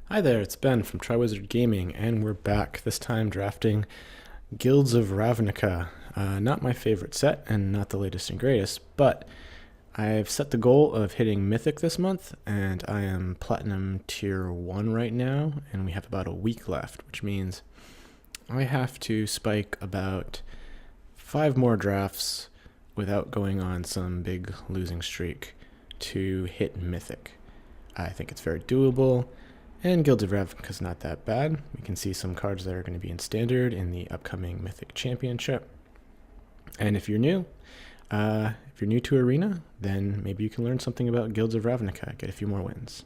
Hi there, it's Ben from Trade Wizard Gaming, and we're back, this time drafting Guilds of Ravnica. Not my favorite set, and not the latest and greatest, but I've set the goal of hitting Mythic this month, and I am Platinum Tier 1 right now, and we have about a week left, which means I have to spike about 5 more drafts without going on some big losing streak to hit Mythic. I think it's very doable. And Guilds of Ravnica is not that bad. We can see some cards that are going to be in Standard in the upcoming Mythic Championship. And if you're new to Arena, then maybe you can learn something about Guilds of Ravnica, get a few more wins.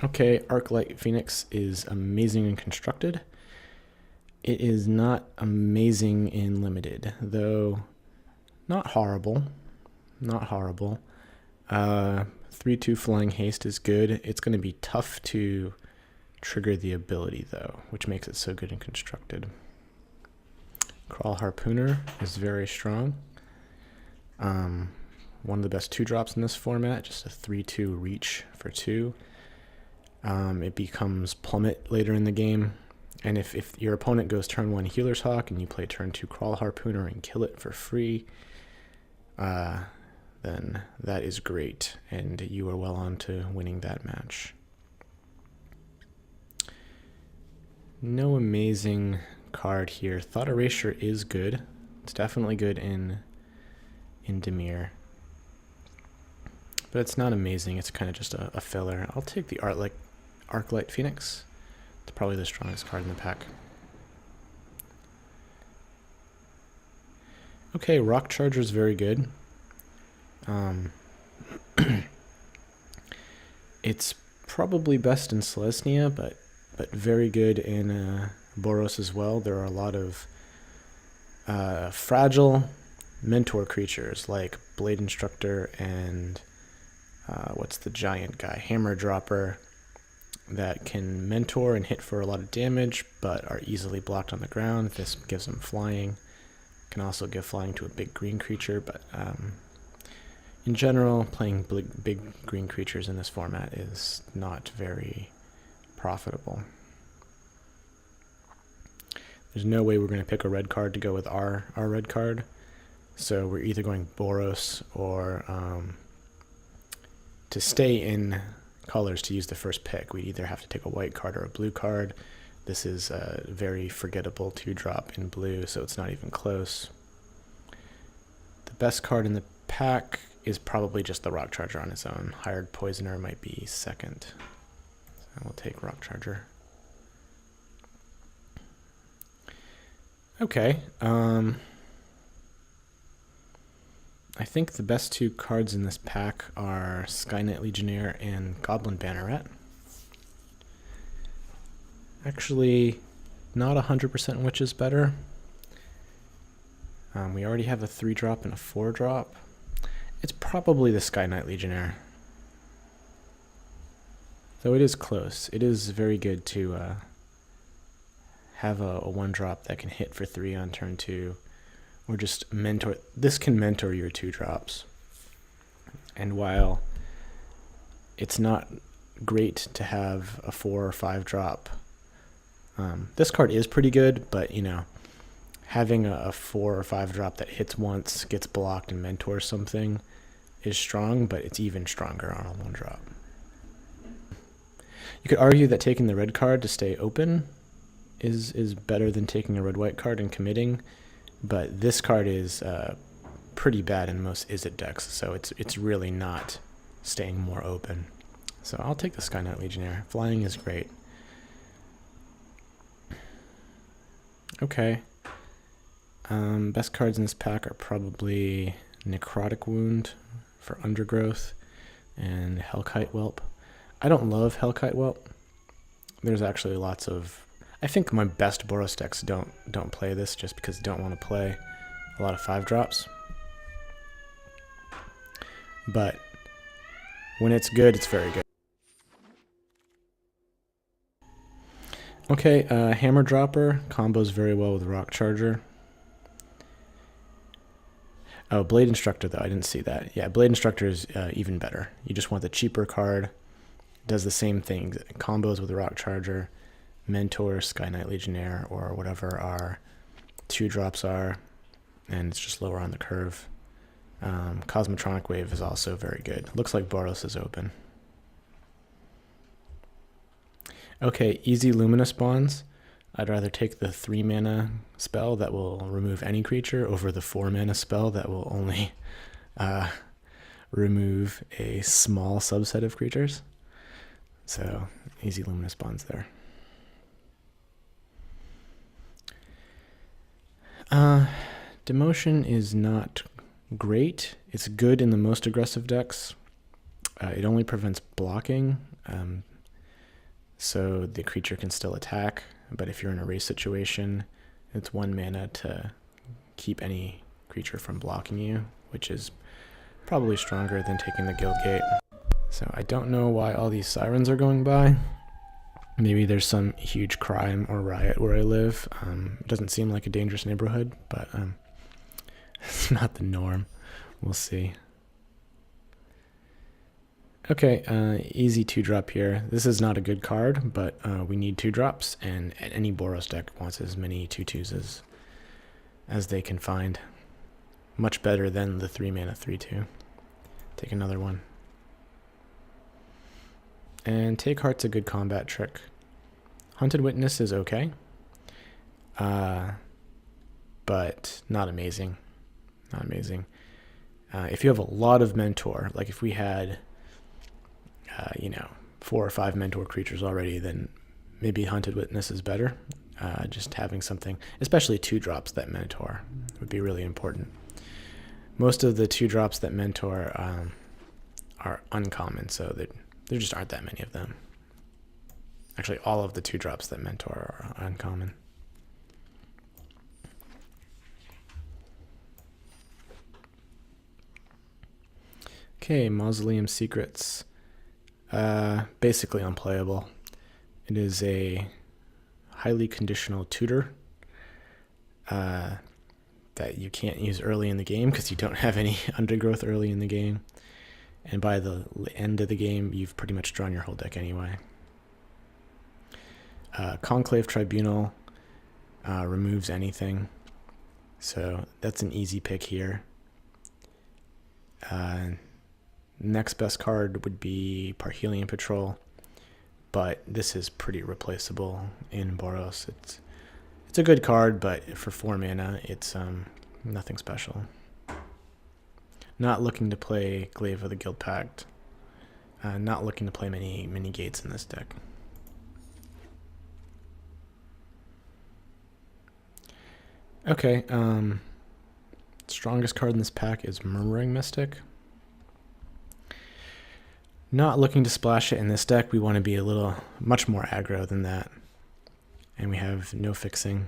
Okay, Arclight Phoenix is amazing and constructed. It is not amazing in limited, though not horrible. Not horrible. 3/2 Flying Haste is good. It's going to be tough to trigger the ability, though, which makes it so good and constructed. Crawl Harpooner is very strong. One of the best 2-drops in this format, just a 3/2 reach for 2. It becomes Plummet later in the game. And if your opponent goes turn 1 Healer's Hawk and you play turn 2 Crawl Harpooner and kill it for free, then that is great, and you are well on to winning that match. No amazing card here. Thought Erasure is good. It's definitely good in Dimir. But it's not amazing. It's kind of just a filler. I'll take the Arclight Phoenix. It's probably the strongest card in the pack. Okay, Rock Charger is very good. It's probably best in Selesnya, but very good in Boros as well. There are a lot of fragile mentor creatures like Blade Instructor and what's the giant guy? Hammer Dropper, that can mentor and hit for a lot of damage, but are easily blocked on the ground. This gives them flying. Can also give flying to a big green creature, but in general, playing big green creatures in this format is not very profitable. There's no way we're going to pick a red card to go with our red card, so we're either going Boros or to stay in colors to use the first pick. We either have to take a white card or a blue card. This is a very forgettable 2-drop in blue, so it's not even close. The best card in the pack is probably just the Rock Charger on its own. Hired Poisoner might be second. So we'll take Rock Charger. Okay. I think the best 2 cards in this pack are Skynight Legionnaire and Goblin Banneret. Actually, not 100% which is better. We already have a 3-drop and a 4-drop. It's probably the Skynight Legionnaire. Though it is close. It is very good to have a 1-drop that can hit for 3 on turn 2. Or just mentor. This can mentor your 2-drops. And while it's not great to have a 4 or 5-drop, this card is pretty good, but you know, having a 4 or 5-drop that hits once, gets blocked, and mentors something is strong, but it's even stronger on a 1-drop. You could argue that taking the red card to stay open is better than taking a red-white card and committing, but this card is pretty bad in most Izzet decks, so it's really not staying more open. So I'll take the Skynight Legionnaire. Flying is great. Okay. Best cards in this pack are probably Necrotic Wound for Undergrowth and Hellkite Whelp. I don't love Hellkite Whelp. There's actually lots of... I think my best Boros decks don't play this just because they don't want to play a lot of 5-drops. But when it's good, it's very good. Okay, Hammer Dropper combos very well with Rock Charger. Oh, Blade Instructor, though. I didn't see that. Yeah, Blade Instructor is even better. You just want the cheaper card. Does the same things. Combos with Rock Charger, Mentor, Sky Knight Legionnaire, or whatever our 2-drops are. And it's just lower on the curve. Cosmotronic Wave is also very good. Looks like Boros is open. Okay, easy Luminous Bonds. I'd rather take the 3-mana spell that will remove any creature over the 4-mana spell that will only remove a small subset of creatures. So, easy Luminous Bonds there. Demotion is not great. It's good in the most aggressive decks. It only prevents blocking, so the creature can still attack. But if you're in a race situation, it's 1 mana to keep any creature from blocking you, which is probably stronger than taking the Guild Gate. So I don't know why all these sirens are going by. Maybe there's some huge crime or riot where I live. It doesn't seem like a dangerous neighborhood, but it's not the norm. We'll see. Okay, easy 2-drop here. This is not a good card, but we need 2-drops, and any Boros deck wants as many 2/2s as they can find. Much better than the 3-mana 3/2. Take another one. And Take Heart's a good combat trick. Hunted Witness is okay, but not amazing. Not amazing. If you have a lot of Mentor, like if we had 4 or 5 Mentor creatures already, then maybe Hunted Witness is better. Just having something, especially 2-drops that Mentor, would be really important. Most of the 2-drops that Mentor are uncommon, so there just aren't that many of them. Actually, all of the 2-drops that Mentor are uncommon. Okay, Mausoleum Secrets. Basically unplayable. It is a highly conditional tutor that you can't use early in the game because you don't have any undergrowth early in the game. And by the end of the game, you've pretty much drawn your whole deck anyway. Conclave Tribunal removes anything, so that's an easy pick here. Next best card would be Parhelion Patrol, but this is pretty replaceable in Boros. It's a good card, but for 4 mana, it's nothing special. Not looking to play Glaive of the Guild Pact. Not looking to play many gates in this deck. Okay, strongest card in this pack is Murmuring Mystic. Not looking to splash it in this deck. We want to be much more aggro than that. And we have no fixing.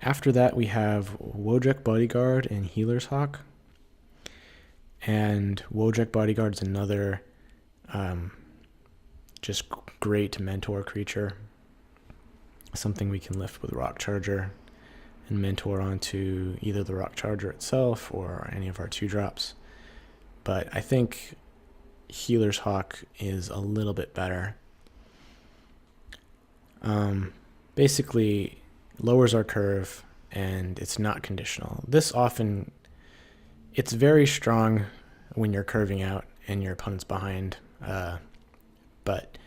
After that, we have Wojek Bodyguard and Healer's Hawk. And Wojek Bodyguard is another just great mentor creature. Something we can lift with Rock Charger and mentor onto either the Rock Charger itself or any of our 2-drops. But I think Healer's Hawk is a little bit better. Basically, lowers our curve, and it's not conditional. It's very strong when you're curving out and your opponent's behind. But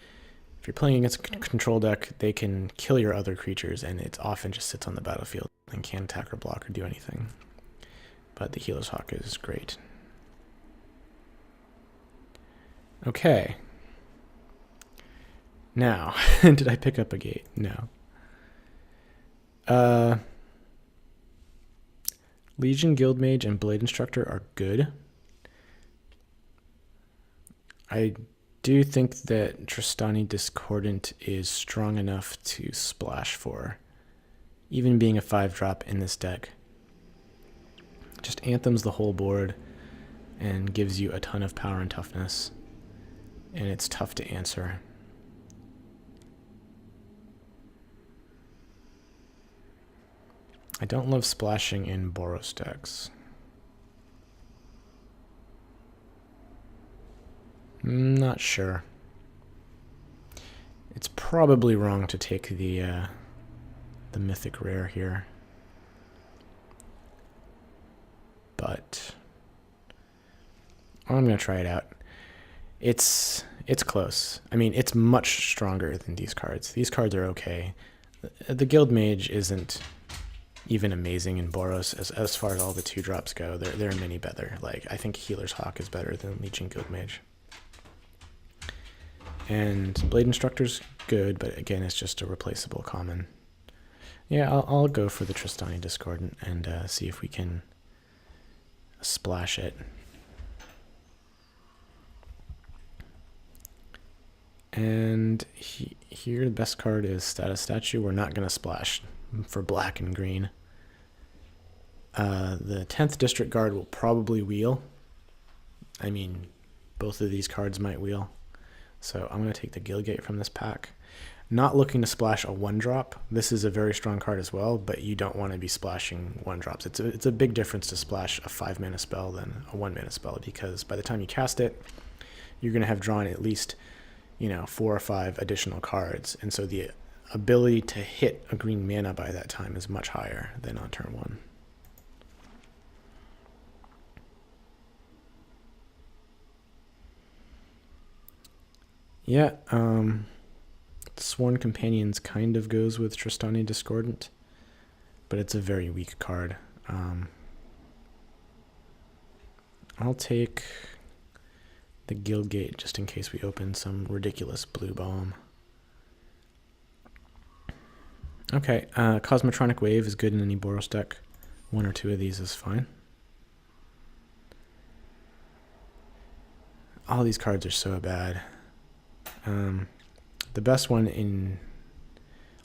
if you're playing against a control deck, they can kill your other creatures, and it often just sits on the battlefield and can't attack or block or do anything. But the Healer's Hawk is great. Okay. Now, did I pick up a gate? No. Legion Guildmage and Blade Instructor are good. I do think that Tristani Discordant is strong enough to splash for, even being a 5-drop in this deck. Just anthems the whole board and gives you a ton of power and toughness. And it's tough to answer. I don't love splashing in Boros decks. Not sure. It's probably wrong to take the Mythic rare here. But I'm going to try it out. It's close. I mean, it's much stronger than these cards. These cards are okay. The Guild Mage isn't even amazing in Boros as far as all the 2-drops go. There are many better. Like, I think Healer's Hawk is better than Legion Guild Mage. And Blade Instructor's good, but again, it's just a replaceable common. Yeah, I'll go for the Tristani Discordant and see if we can splash it. And here, the best card is Status Statue. We're not going to splash for black and green. The 10th District Guard will probably wheel. I mean, both of these cards might wheel. So I'm going to take the Guildgate from this pack. Not looking to splash a 1-drop. This is a very strong card as well, but you don't want to be splashing 1-drops. It's a big difference to splash a 5-mana spell than a 1-mana spell, because by the time you cast it, you're going to have drawn at least, 4 or 5 additional cards. And so the ability to hit a green mana by that time is much higher than on turn 1. Yeah, Sworn Companions kind of goes with Tristani Discordant, but it's a very weak card. I'll take the Guildgate just in case we open some ridiculous blue bomb. Okay, Cosmotronic Wave is good in any Boros deck. 1 or 2 of these is fine. All these cards are so bad. The best one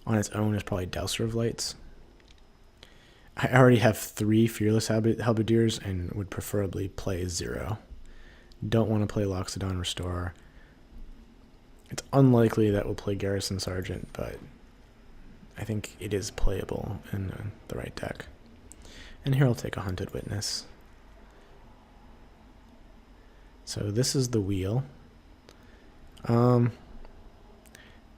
on its own is probably Dowser of Lights. I already have 3 Fearless Halberdiers and would preferably play 0. Don't want to play Loxodon Restorer. It's unlikely that we'll play Garrison Sergeant, but I think it is playable in the right deck. And here I'll take a Hunted Witness. So this is the wheel.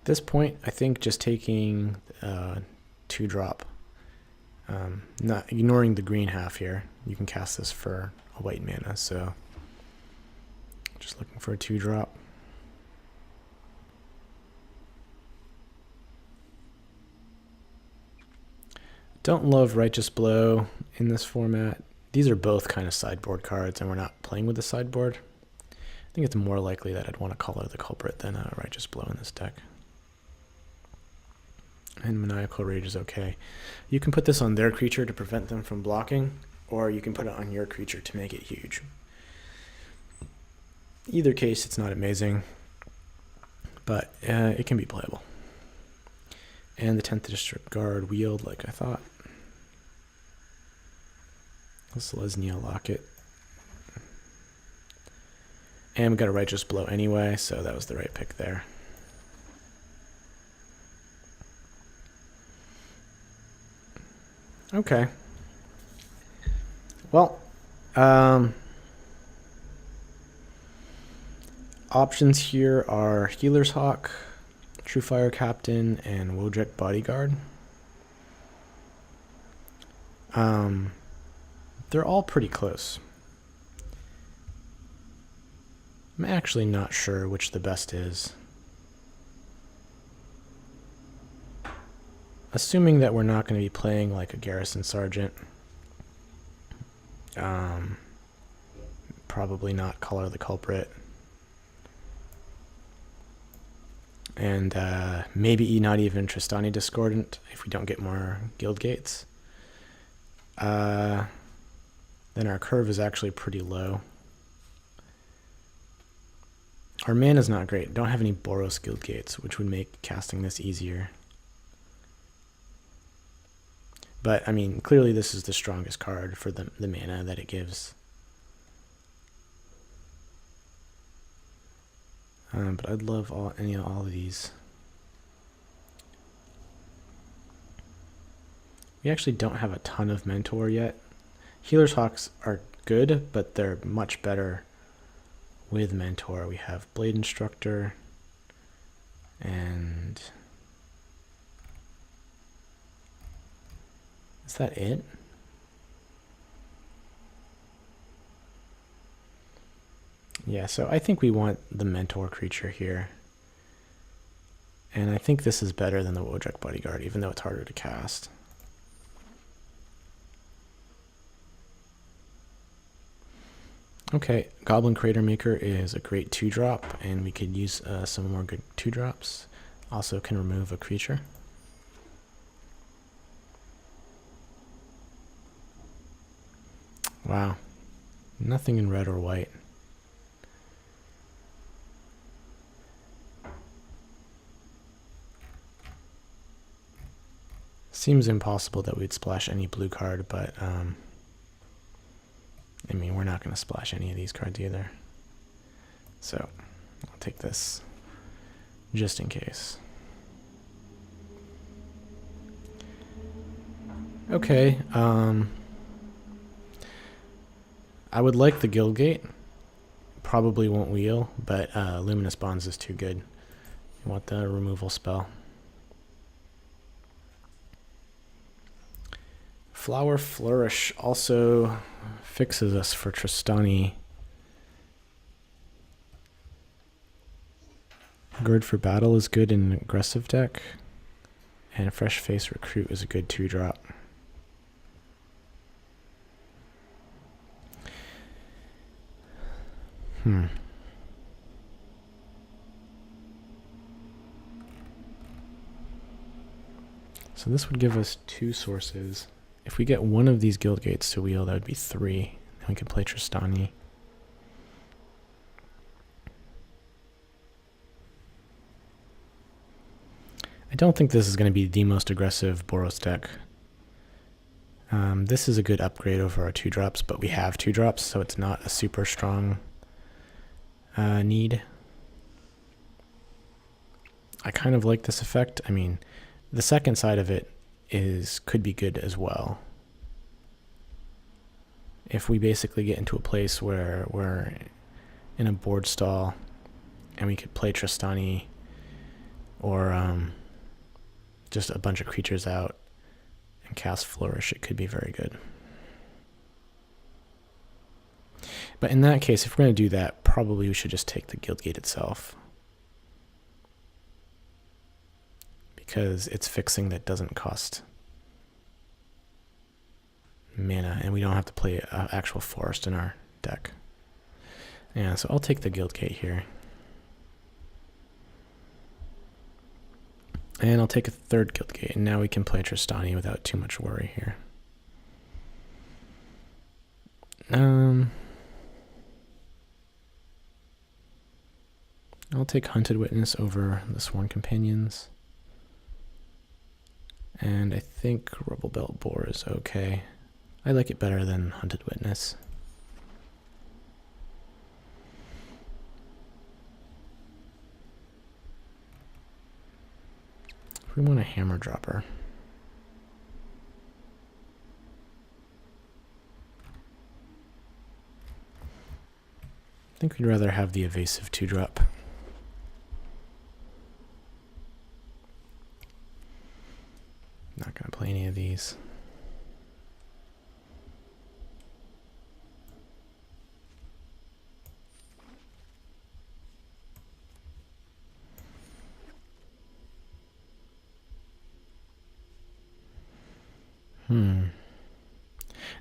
This point, I think just taking 2-drop, not ignoring the green half here. You can cast this for a white mana, so just looking for a 2-drop. Don't love Righteous Blow in this format. These are both kind of sideboard cards, and we're not playing with the sideboard. I think it's more likely that I'd want to color the Culprit than a Righteous Blow in this deck. And Maniacal Rage is okay. You can put this on their creature to prevent them from blocking, or you can put it on your creature to make it huge. Either case, it's not amazing, but it can be playable. And the 10th District Guard wheeled like I thought. Let's Lesnia Locket. And we got a Righteous Blow anyway, so that was the right pick there. Okay. Well, options here are Healer's Hawk, True Fire Captain, and Wojek Bodyguard. They're all pretty close. I'm actually not sure which the best is. Assuming that we're not going to be playing like a Garrison Sergeant, probably not Color the Culprit, and maybe not even Tristani Discordant if we don't get more Guild Gates. Then our curve is actually pretty low. Our mana's not great. Don't have any Boros Guild Gates, which would make casting this easier. But, I mean, clearly this is the strongest card for the mana that it gives. But I'd love all of these. We actually don't have a ton of Mentor yet. Healer's Hawks are good, but they're much better with Mentor. We have Blade Instructor and... Is that it? Yeah, so I think we want the Mentor creature here. And I think this is better than the Wodrek Bodyguard, even though it's harder to cast. Okay, Goblin Crater Maker is a great 2-drop, and we could use some more good 2-drops. Also can remove a creature. Wow, nothing in red or white. Seems impossible that we'd splash any blue card, but I mean, we're not going to splash any of these cards either. So I'll take this just in case. Okay, I would like the Guildgate. Probably won't wheel, but Luminous Bonds is too good. You want the removal spell. Flower Flourish also fixes us for Tristani. Gird for Battle is good in an aggressive deck. And Fresh Face Recruit is a good 2-drop. So this would give us 2 sources. If we get one of these Guildgates to wheel, that would be 3. Then we could play Tristani. I don't think this is going to be the most aggressive Boros deck. This is a good upgrade over our 2-drops, but we have 2-drops, so it's not a super strong need. I kind of like this effect. I mean, the second side of it could be good as well. If we basically get into a place where we're in a board stall and we could play Tristani or just a bunch of creatures out and cast Flourish, it could be very good. But in that case, if we're going to do that, probably we should just take the Guildgate itself, because it's fixing that doesn't cost mana, and we don't have to play an actual forest in our deck. Yeah, so I'll take the Guildgate here. And I'll take a 3rd Guildgate, and now we can play Tristani without too much worry here. I'll take Hunted Witness over the Sworn Companions. And I think Rubble Belt Boar is okay. I like it better than Hunted Witness. If we want a Hammer Dropper. I think we'd rather have the evasive 2-drop. Not going to play any of these.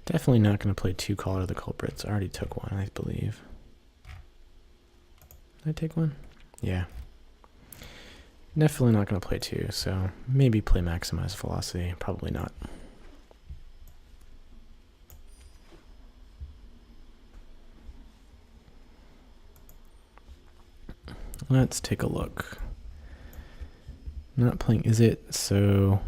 Definitely not going to play 2 Call of the Culprits. I already took one, I believe. Did I take one? Yeah. Definitely not going to play 2, so maybe play Maximize Velocity. Probably not. Let's take a look. Not playing, is it? So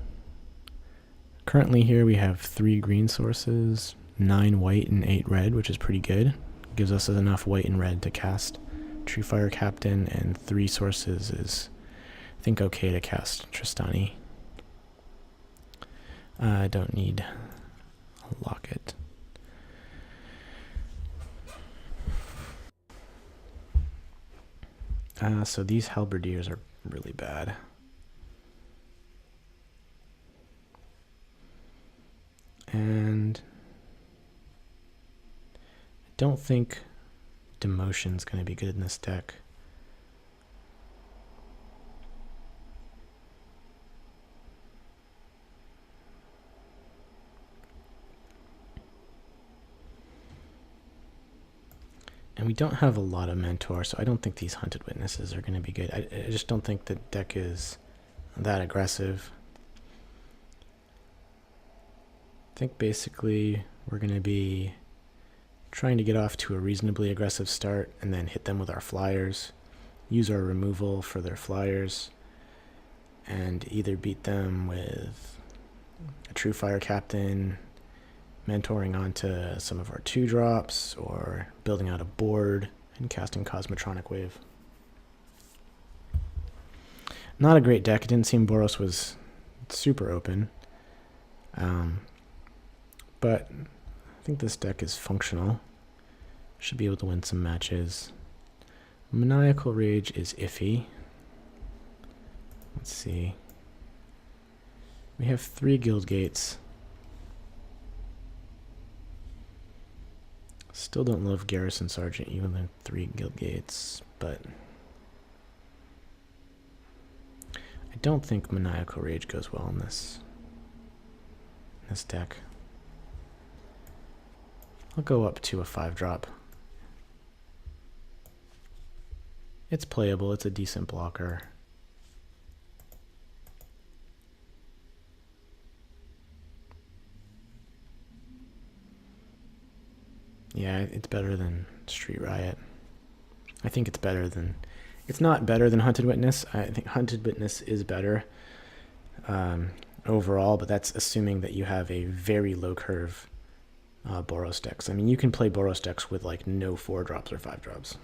currently here we have 3 green sources, 9 white and 8 red, which is pretty good. Gives us enough white and red to cast True Fire Captain, and 3 sources is, I think, okay to cast Tristani. I don't need a locket. So these halberdiers are really bad. And I don't think Demotion's going to be good in this deck. And we don't have a lot of Mentor, so I don't think these Hunted Witnesses are going to be good. I just don't think the deck is that aggressive. I think basically we're going to be trying to get off to a reasonably aggressive start and then hit them with our flyers, use our removal for their flyers, and either beat them with a True Fire Captain, mentoring onto some of our 2-drops, or building out a board and casting Cosmotronic Wave. Not a great deck. It didn't seem Boros was super open. But I think this deck is functional. Should be able to win some matches. Maniacal Rage is iffy. Let's see. We have 3 guild gates. Still don't love Garrison Sergeant, even with 3 guild gates, but I don't think Maniacal Rage goes well in this deck. I'll go up to a 5-drop. It's playable, it's a decent blocker. Yeah, it's better than Street Riot. I think it's better than... It's not better than Hunted Witness. I think Hunted Witness is better overall, but that's assuming that you have a very low curve Boros decks. I mean, you can play Boros decks with like no 4-drops or 5-drops.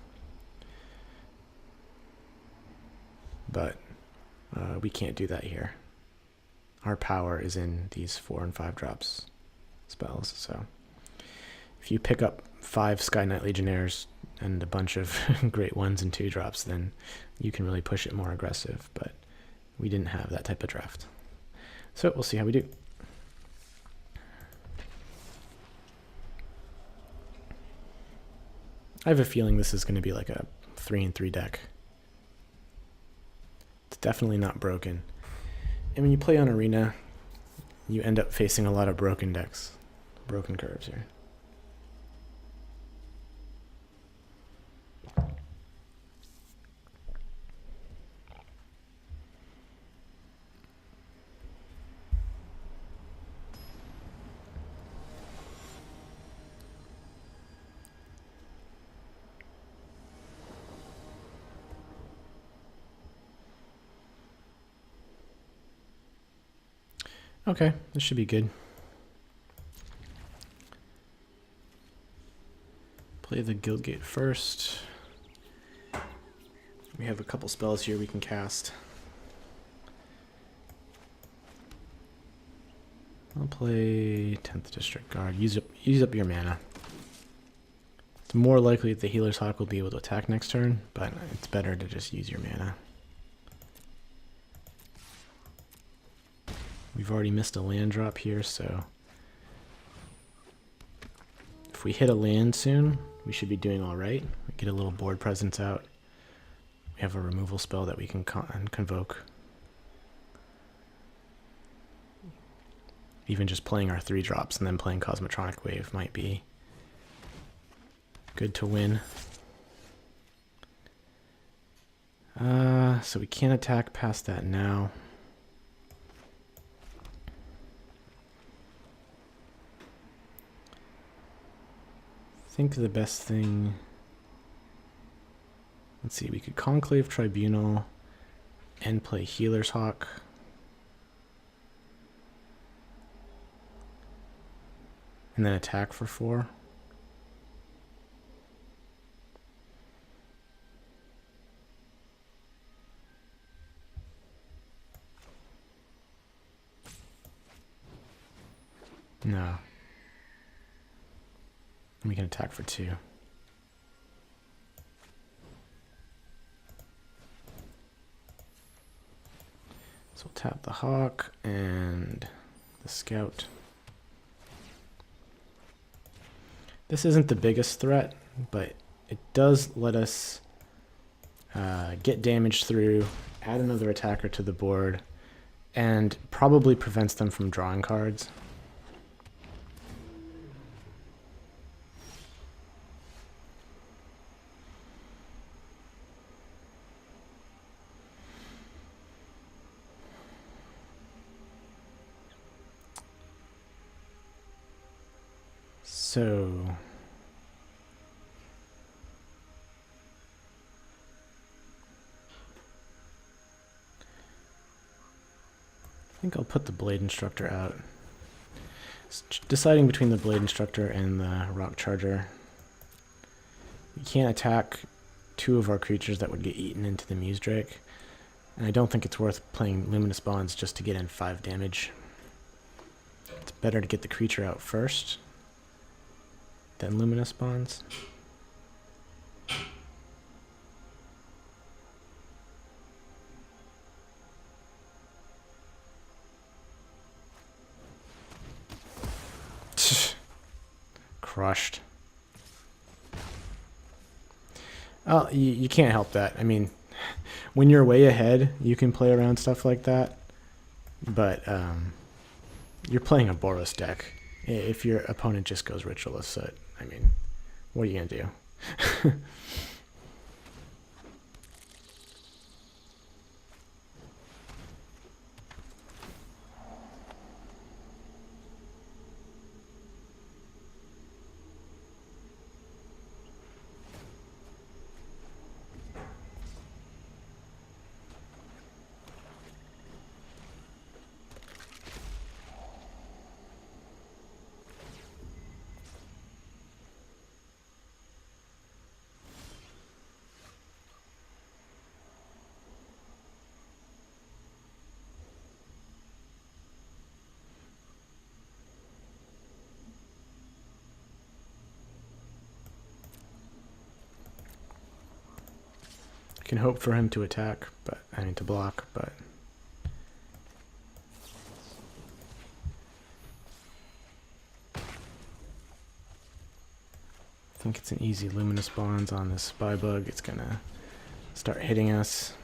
But we can't do that here. Our power is in these 4 and 5-drops spells, so... If you pick up 5 Sky Knight Legionnaires and a bunch of great 1s and 2-drops, then you can really push it more aggressive, but we didn't have that type of draft. So we'll see how we do. I have a feeling this is going to be like a 3-3 deck. It's definitely not broken. And when you play on Arena, you end up facing a lot of broken decks, broken curves here. Okay, this should be good. Play the Guildgate first. We have a couple spells here we can cast. I'll play 10th District Guard. Use up your mana. It's more likely that the Healer's Hawk will be able to attack next turn, but it's better to just use your mana. We've already missed a land drop here, so if we hit a land soon, we should be doing all right. We get a little board presence out. We have a removal spell that we can convoke. Even just playing our 3-drops and then playing Cosmotronic Wave might be good to win. So we can't attack past that now. I think the best thing... Let's see, we could Conclave Tribunal and play Healer's Hawk. And then attack for 4. No. We can attack for 2. So we'll tap the Hawk and the Scout. This isn't the biggest threat, but it does let us get damage through, add another attacker to the board, and probably prevents them from drawing cards. So I think I'll put the Blade Instructor out. Deciding between the Blade Instructor and the Rock Charger. We can't attack 2 of our creatures that would get eaten into the Muse Drake. And I don't think it's worth playing Luminous Bonds just to get in 5 damage. It's better to get the creature out first than Luminous Bonds. Crushed. Oh, you can't help that. I mean, when you're way ahead, you can play around stuff like that. But you're playing a Boros deck. If your opponent just goes Ritualist Soot, I mean, what are you going to do? Can hope for him to attack, but I mean to block, but I think it's an easy Luminous Bonds on this Spy Bug. It's gonna start hitting us.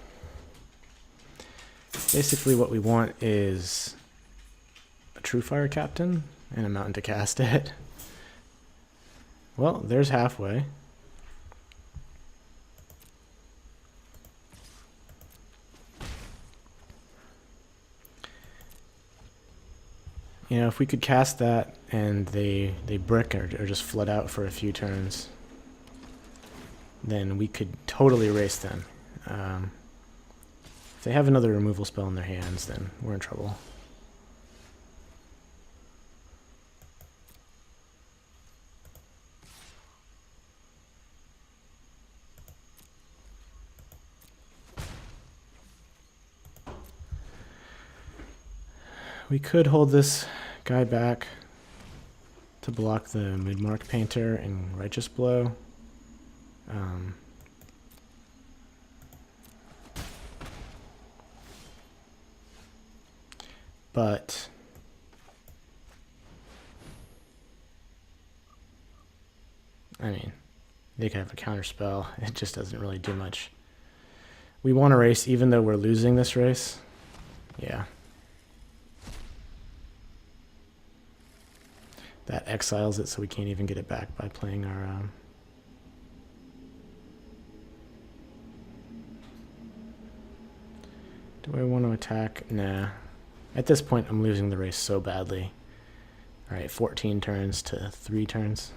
Basically what we want is a True Fire Captain and a Mountain to cast it. Well, there's halfway. You know, if we could cast that and they brick or just flood out for a few turns, then we could totally erase them. If they have another removal spell in their hands, then we're in trouble. We could hold this guy back to block the Moonmark Painter and Righteous Blow. But I mean, they could have a counter spell. It just doesn't really do much. We want to race even though we're losing this race. Yeah. That exiles it, so we can't even get it back by playing our... Do I want to attack? Nah. At this point, I'm losing the race so badly. Alright, 14 turns to 3 turns.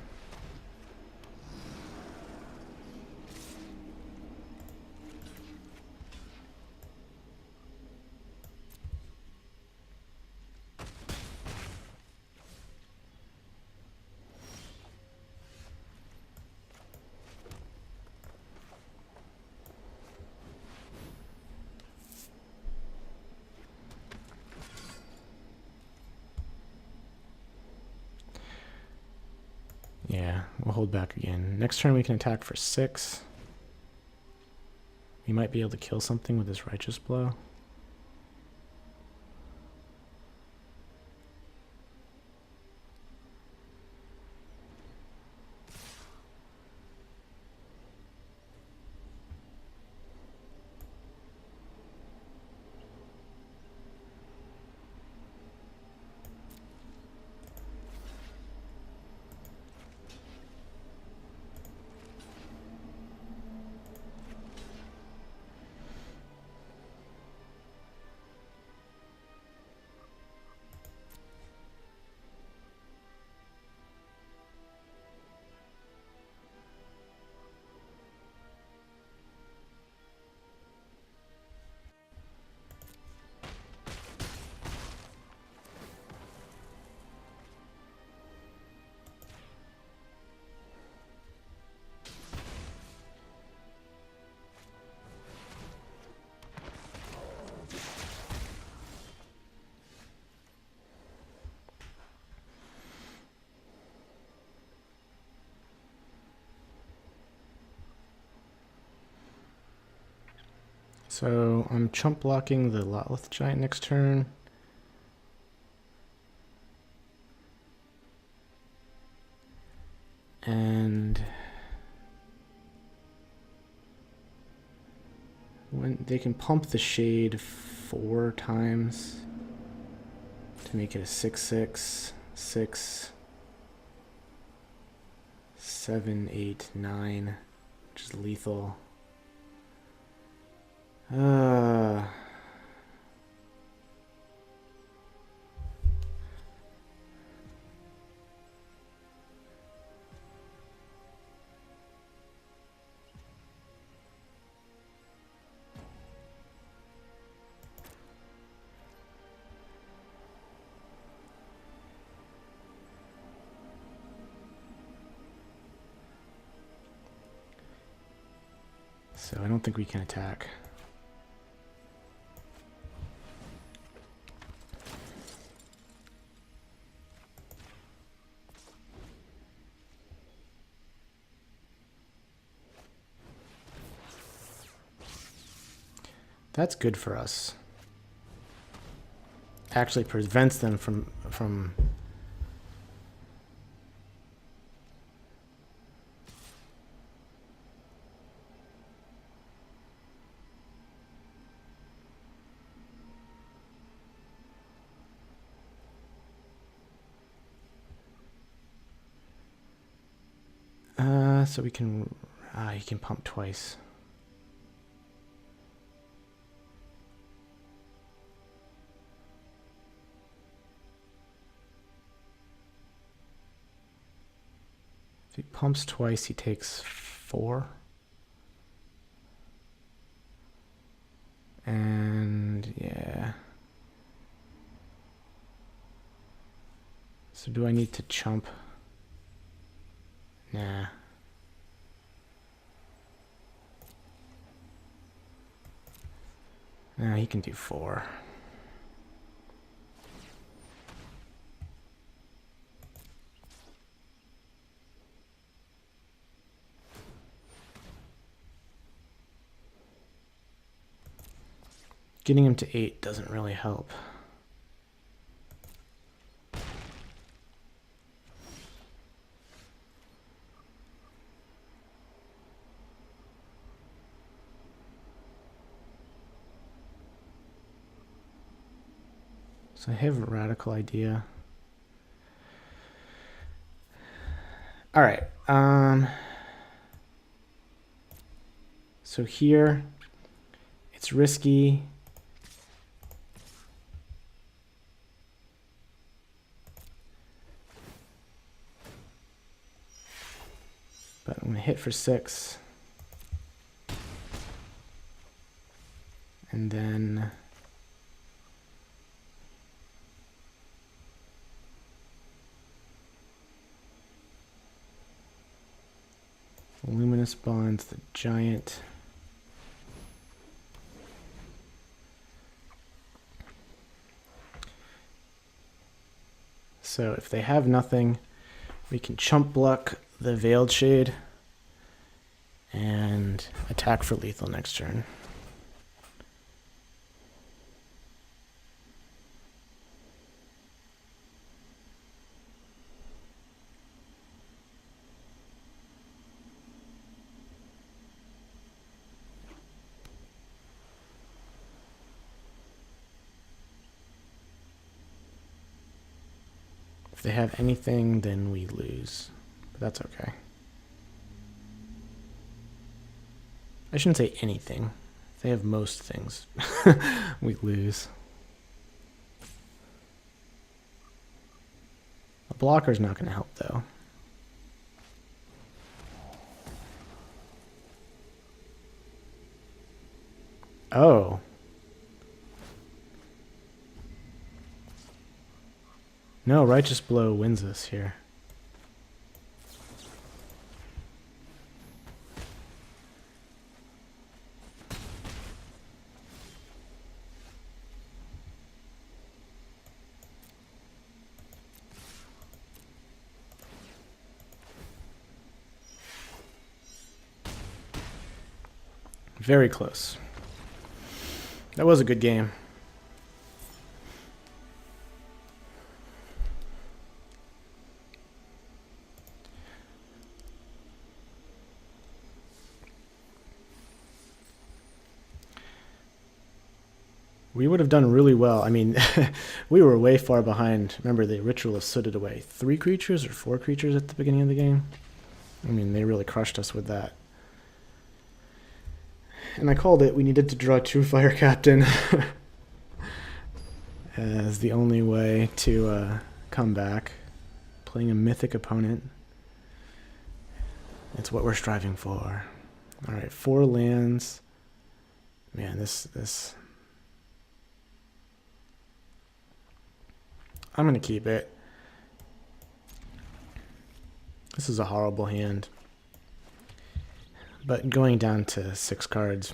Yeah, we'll hold back again. Next turn we can attack for 6. We might be able to kill something with this Righteous Blow. So I'm chump blocking the Lotleth Giant next turn. And when they can pump the Shade 4 times to make it a 6/6, 6, 7, 8, 9, which is lethal. So I don't think we can attack. That's good for us. Actually prevents them from so we can you can pump twice. If he pumps twice, he takes 4. And yeah. So do I need to chump? Nah. Nah, he can do 4. Getting him to 8 doesn't really help. So I have a radical idea. All right. So here, it's risky. But I'm going to hit for 6. And then Luminous Bonds the giant. So if they have nothing, We can chump block the Veiled Shade and attack for lethal next turn. If they have anything, then we lose. But that's okay. I shouldn't say anything. If they have most things, we lose. A blocker's not going to help, though. Oh. No, Righteous Blow wins us here. Very close. That was a good game. We would have done really well. I mean, we were way far behind. Remember, the Ritualist sooted away 3 creatures or 4 creatures at the beginning of the game. I mean, they really crushed us with that. And I called it. We needed to draw 2 Fire Captain as the only way to come back. Playing a Mythic opponent. It's what we're striving for. All right, 4 lands. Man, this... I'm going to keep it. This is a horrible hand. But going down to 6 cards.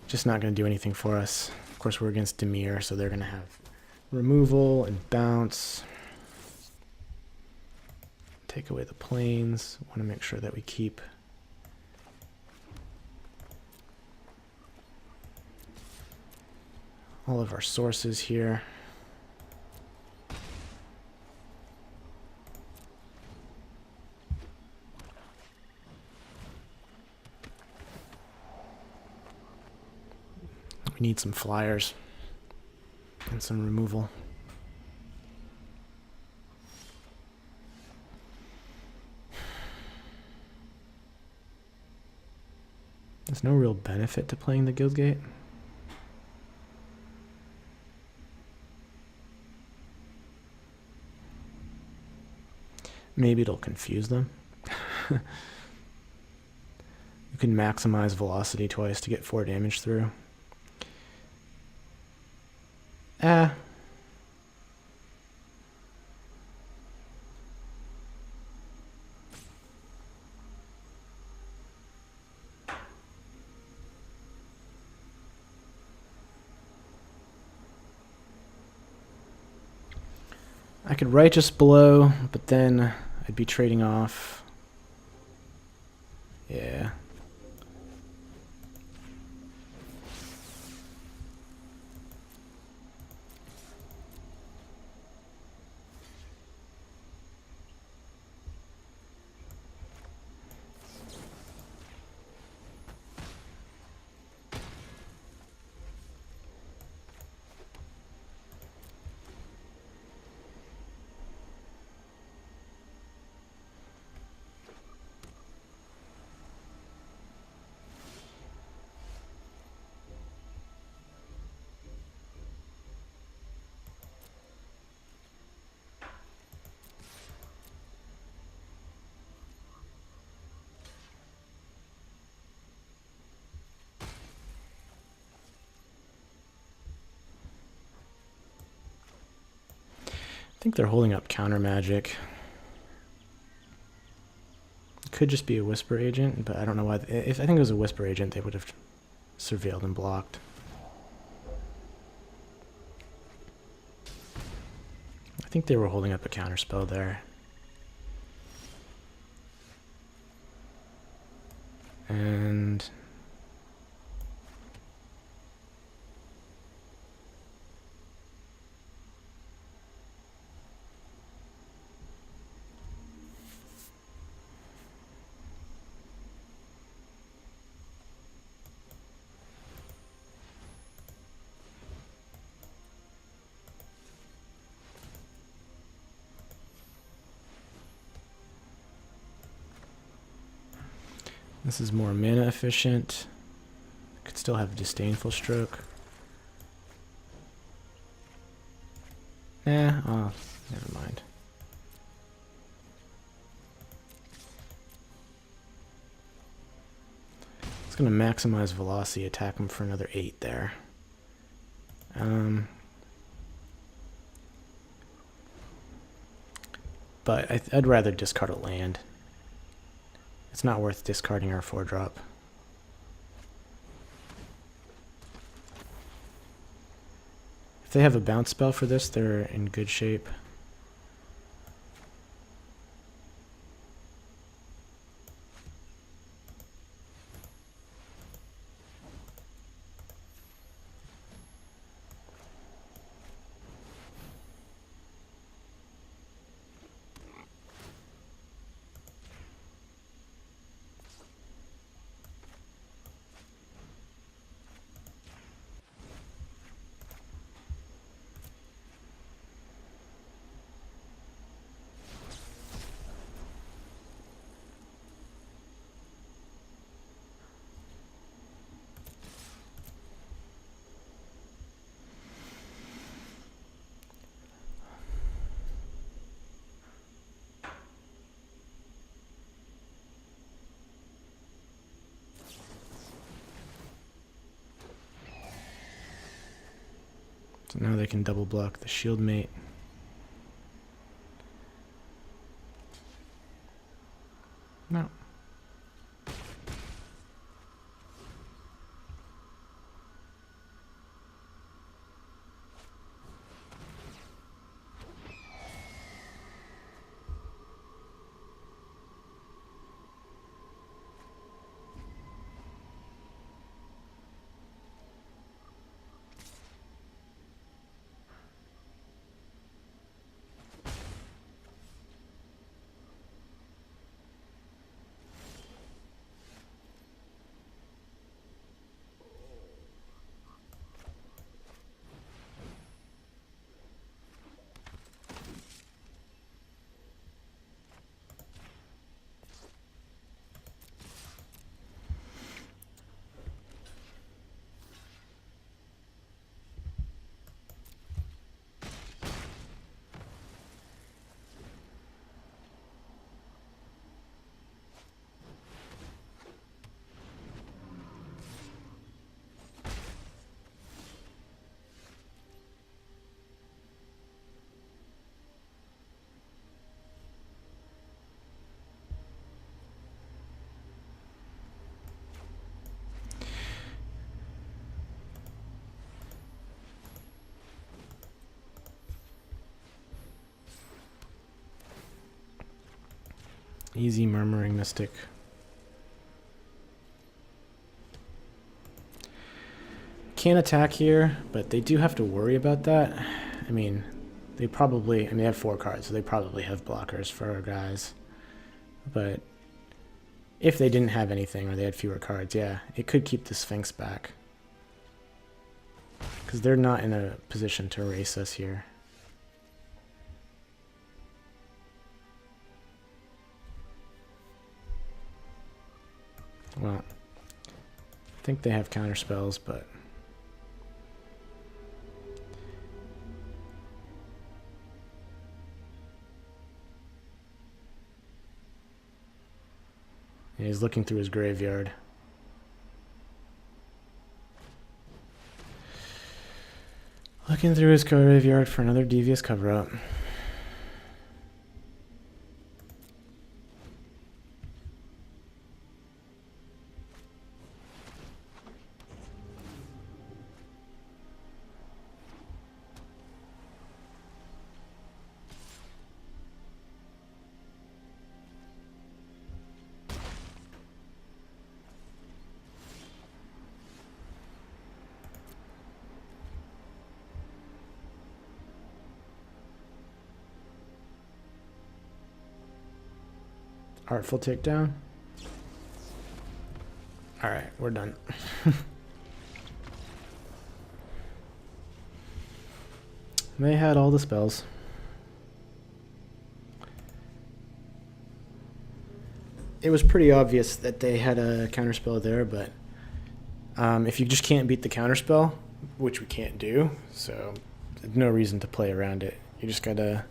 Just not going to do anything for us. Of course, we're against Dimir, so they're going to have removal and bounce. Take away the planes. Want to make sure that we keep all of our sources here. We need some flyers and some removal. There's no real benefit to playing the Guildgate. Maybe it'll confuse them. You can maximize velocity twice to get 4 damage through. I could Righteous Blow, but then I'd be trading off. Yeah. I think they're holding up counter magic. It could just be a Whisper Agent, but I don't know why. If I think it was a Whisper Agent, they would have surveilled and blocked. I think they were holding up a counterspell there. And this is more mana efficient. Could still have a Disdainful Stroke. Nah, oh, never mind. It's going to maximize velocity, attack him for another 8 there. But I'd rather discard a land. It's not worth discarding our 4-drop. If they have a bounce spell for this, they're in good shape. So now they can double block the Shield Mate. No. Easy Murmuring Mystic. Can't attack here, but they do have to worry about that. I mean, they have 4 cards, so they probably have blockers for our guys. But if they didn't have anything or they had fewer cards, yeah, it could keep the Sphinx back. Because they're not in a position to erase us here. Well, I think they have counter spells, but yeah, he's looking through his graveyard. Looking through his graveyard for another devious cover-up. Artful takedown. Alright, we're done. They had all the spells. It was pretty obvious that they had a counterspell there, but if you just can't beat the counterspell, which we can't do, so there's no reason to play around it. You just gotta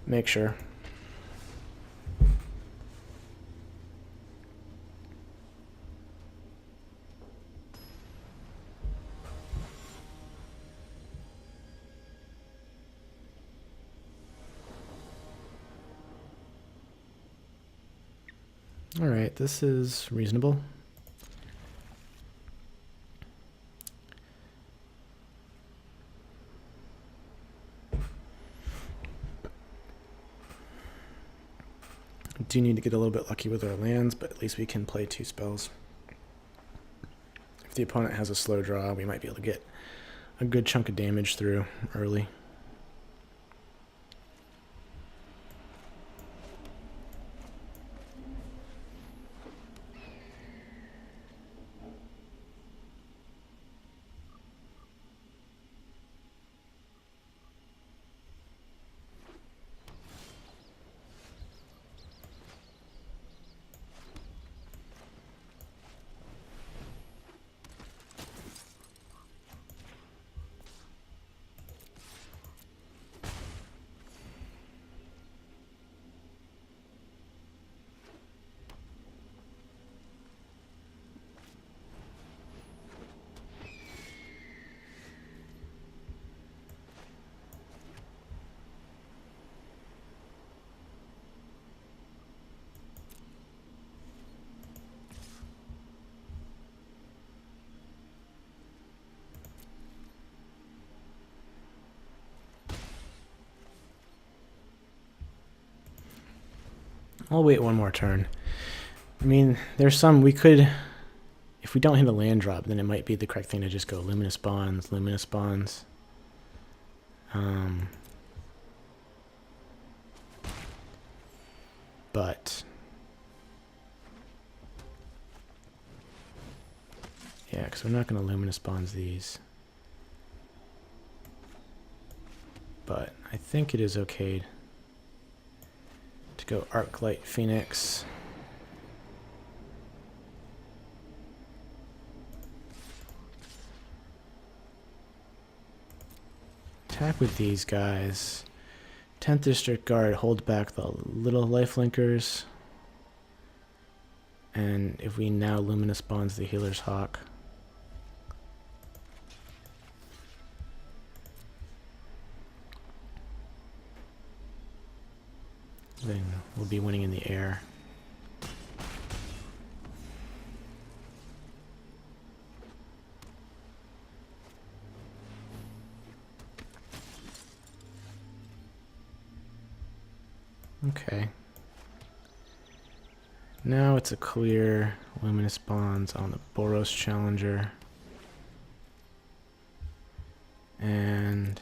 make sure. Alright, this is reasonable. Do need to get a little bit lucky with our lands, but at least we can play 2 spells. If the opponent has a slow draw, we might be able to get a good chunk of damage through early. I'll wait one more turn. I mean, there's some we could, if we don't hit a land drop, then it might be the correct thing to just go Luminous Bonds, Luminous Bonds. But yeah, because we're not going to Luminous Bonds these. But I think it is okay to go Arclight Phoenix. Attack with these guys. 10th District Guard holds back the little lifelinkers. And if we now Luminous Bonds the Healer's Hawk. Then we'll be winning in the air. Okay. Now it's a clear Luminous Bonds on the Boros Challenger. And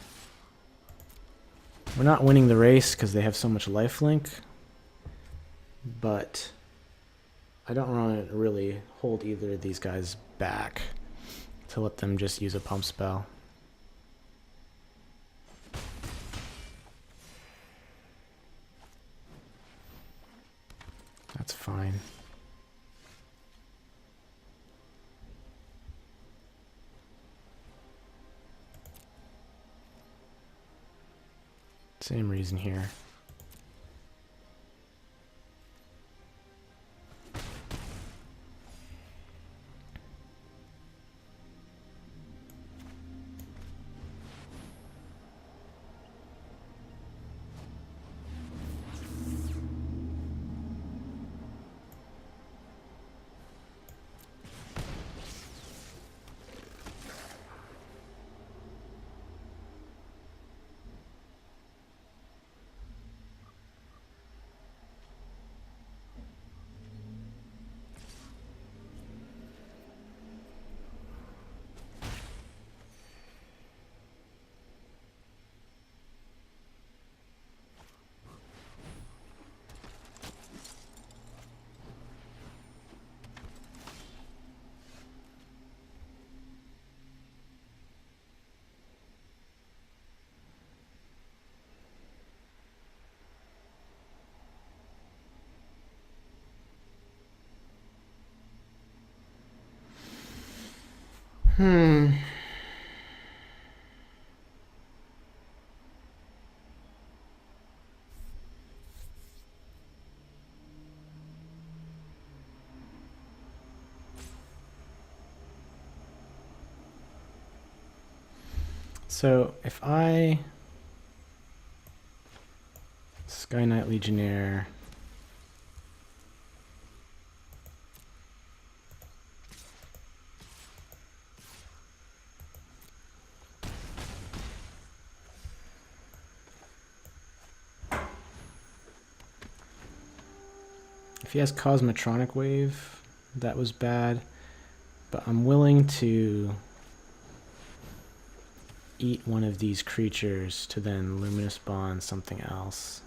we're not winning the race because they have so much lifelink, but I don't want to really hold either of these guys back to let them just use a pump spell. That's fine. Same reason here. Hmm. So if I Sky Knight Legionnaire, if he has Cosmotronic Wave, that was bad, but I'm willing to eat one of these creatures to then Luminous Bond something else.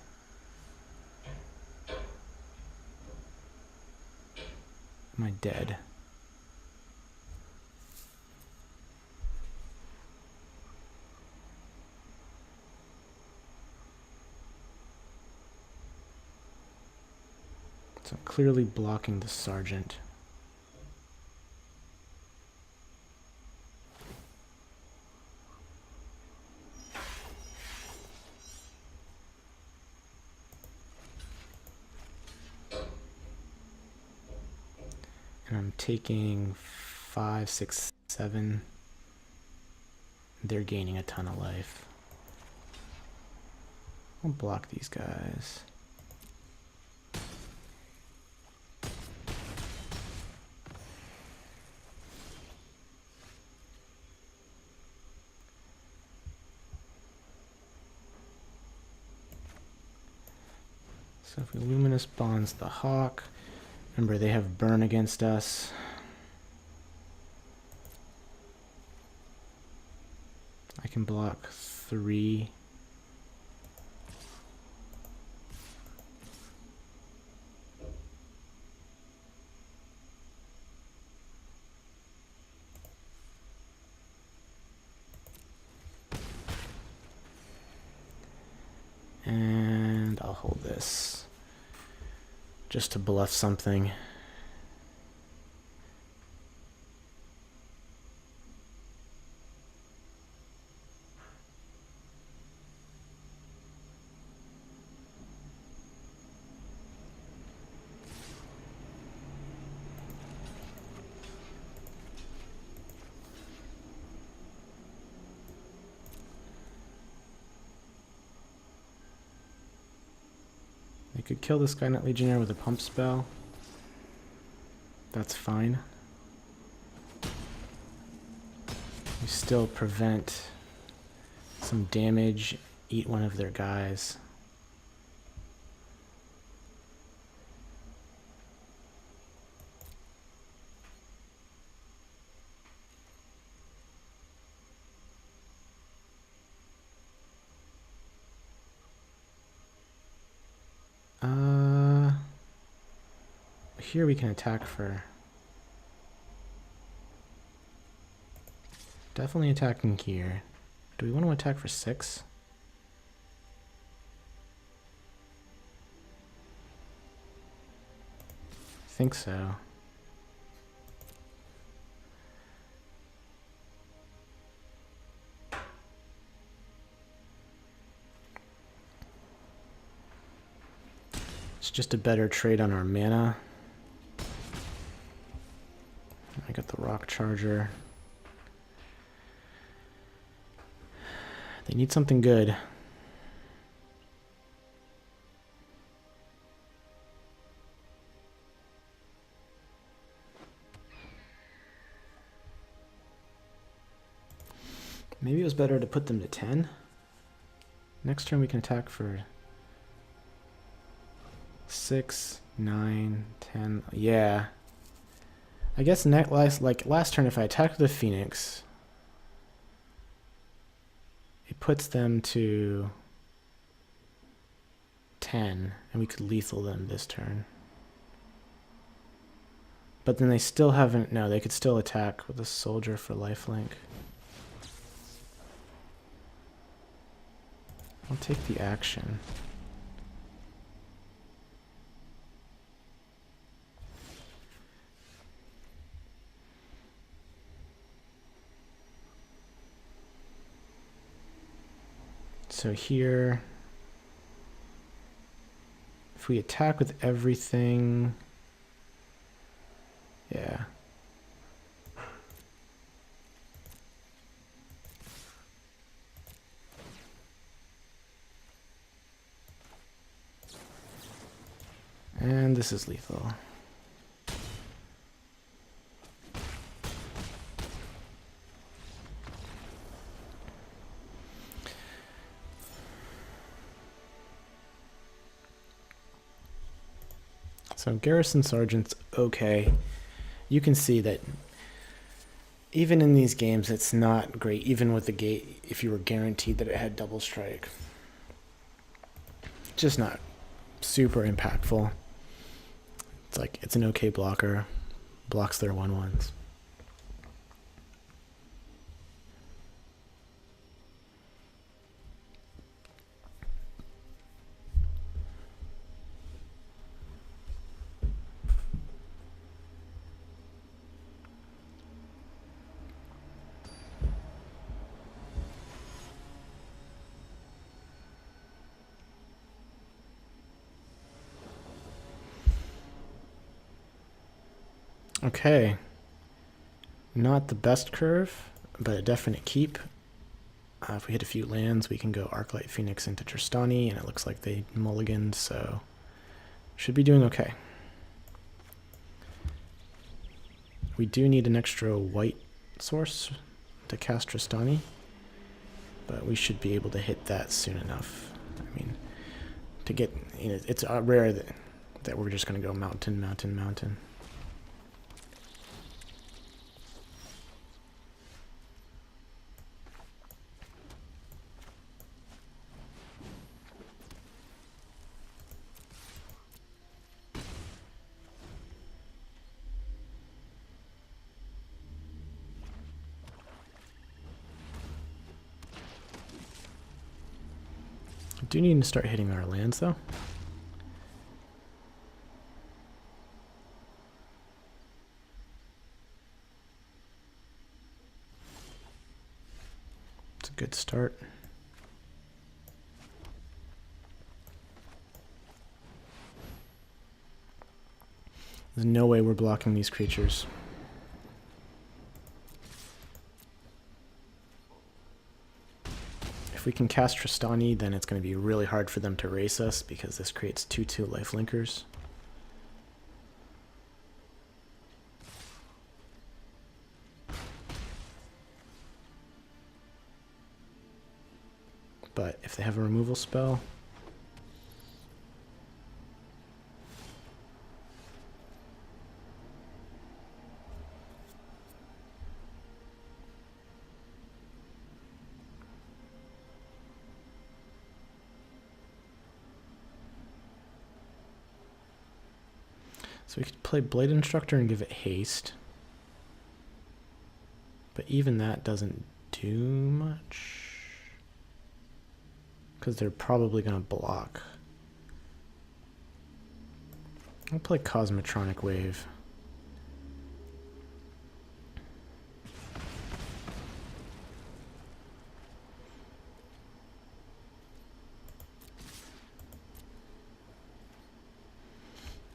Am I dead? So I'm clearly blocking the Sergeant. And I'm taking 5, 6, 7. They're gaining a ton of life. I'll block these guys. So if we Luminous Bonds the Hawk, remember they have burn against us. I can block 3. And I'll hold this just to bluff something. They could kill the Sky Knight Legionnaire with a pump spell. That's fine. We still prevent some damage, eat one of their guys. Here we can attack for... Definitely attacking here. Do we want to attack for 6? I think so. It's just a better trade on our mana. I got the Rock Charger. They need something good. Maybe it was better to put them to 10. Next turn we can attack for 6, 9, 10. Yeah. I guess last turn if I attacked the Phoenix, it puts them to 10, and we could lethal them this turn. But then they still haven't... No, they could still attack with a soldier for lifelink. I'll take the action. So here, if we attack with everything, yeah. And this is lethal. So Garrison Sergeant's okay. You can see that even in these games, it's not great, even with the gate, if you were guaranteed that it had double strike. Just not super impactful. It's like, it's an okay blocker, blocks their 1/1s. Okay, not the best curve, but a definite keep. If we hit a few lands, we can go Arclight Phoenix into Tristani, and it looks like they mulliganed, so should be doing okay. We do need an extra white source to cast Tristani, but we should be able to hit that soon enough. I mean, to get, you know, it's rare that we're just going to go mountain, mountain, mountain. Do need to start hitting our lands though. It's a good start. There's no way we're blocking these creatures. If we can cast Tristani, then it's going to be really hard for them to race us because this creates 2/2 lifelinkers. But if they have a removal spell, so we could play Blade Instructor and give it haste. But even that doesn't do much, because they're probably going to block. I'll play Cosmotronic Wave.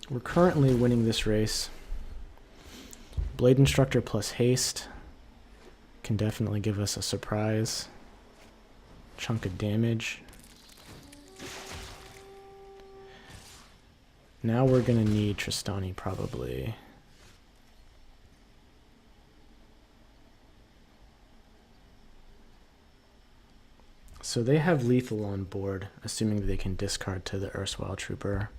We're currently winning this race. Blade Instructor plus haste can definitely give us a surprise chunk of damage. Now we're going to need Tristani probably. So they have lethal on board, assuming that they can discard to the Erstwhile Trooper.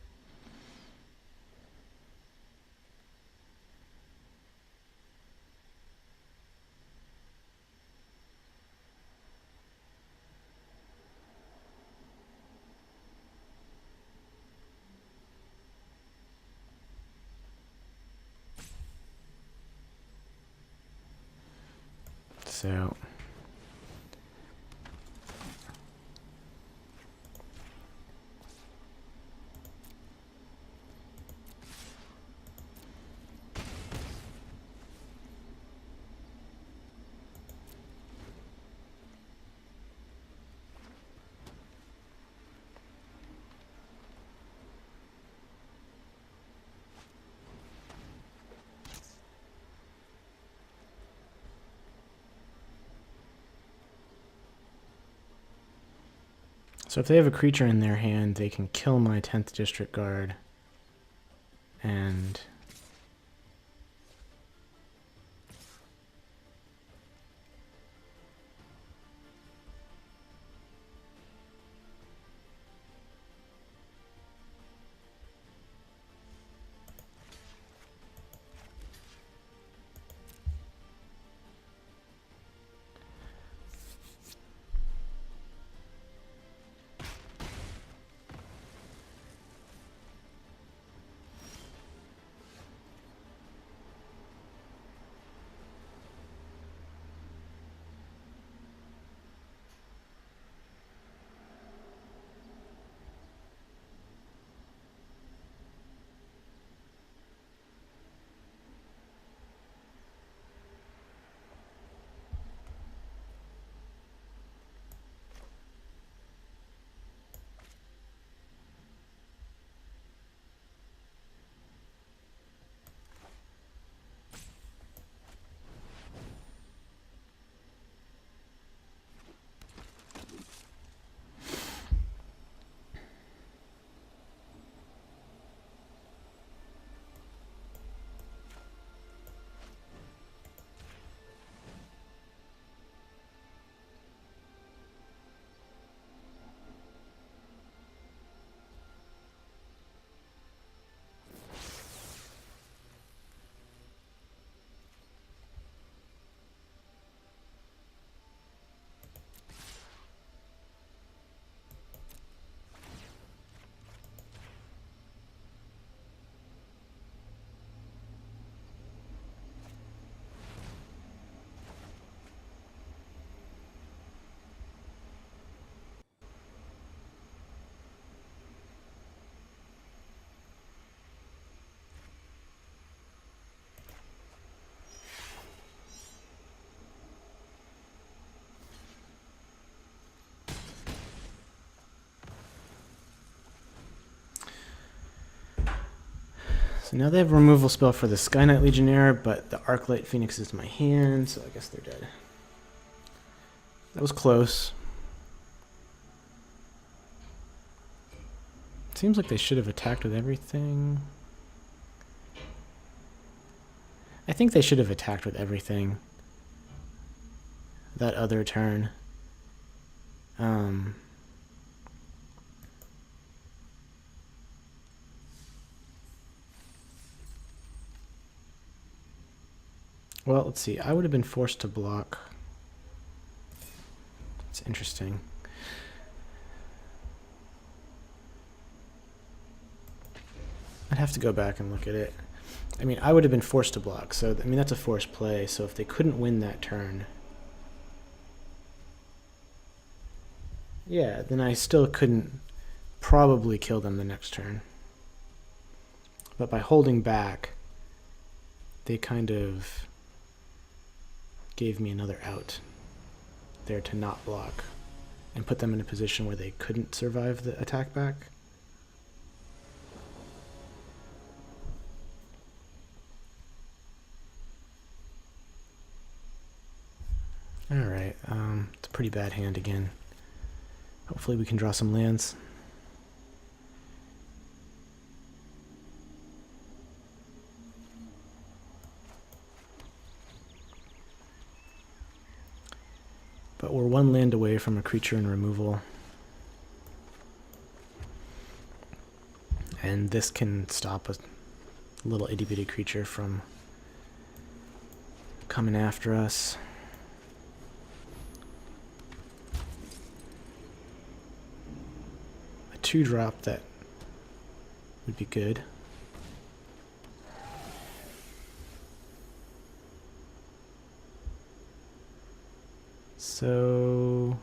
So So if they have a creature in their hand, they can kill my 10th District Guard. And so now they have a removal spell for the Sky Knight Legionnaire, but the Arclight Phoenix is in my hand, so I guess they're dead. That was close. Seems like they should have attacked with everything. I think they should have attacked with everything that other turn. Well, let's see. I would have been forced to block. It's interesting. I'd have to go back and look at it. I mean, I would have been forced to block, so I mean that's a forced play. So if they couldn't win that turn, yeah, then I still couldn't probably kill them the next turn. But by holding back, they kind of gave me another out there to not block and put them in a position where they couldn't survive the attack back. Alright, it's a pretty bad hand again. Hopefully we can draw some lands. But we're one land away from a creature in removal. And this can stop a little itty bitty creature from coming after us. A 2-drop that would be good. So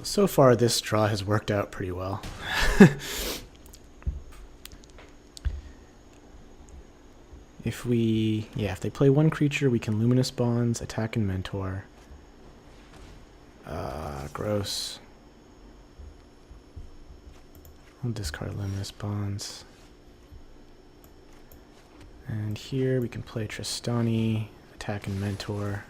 So far this draw has worked out pretty well. If they play one creature, we can Luminous Bonds, attack and mentor. Gross. I'll discard Luminous Bonds. And here we can play Tristani, attack and mentor.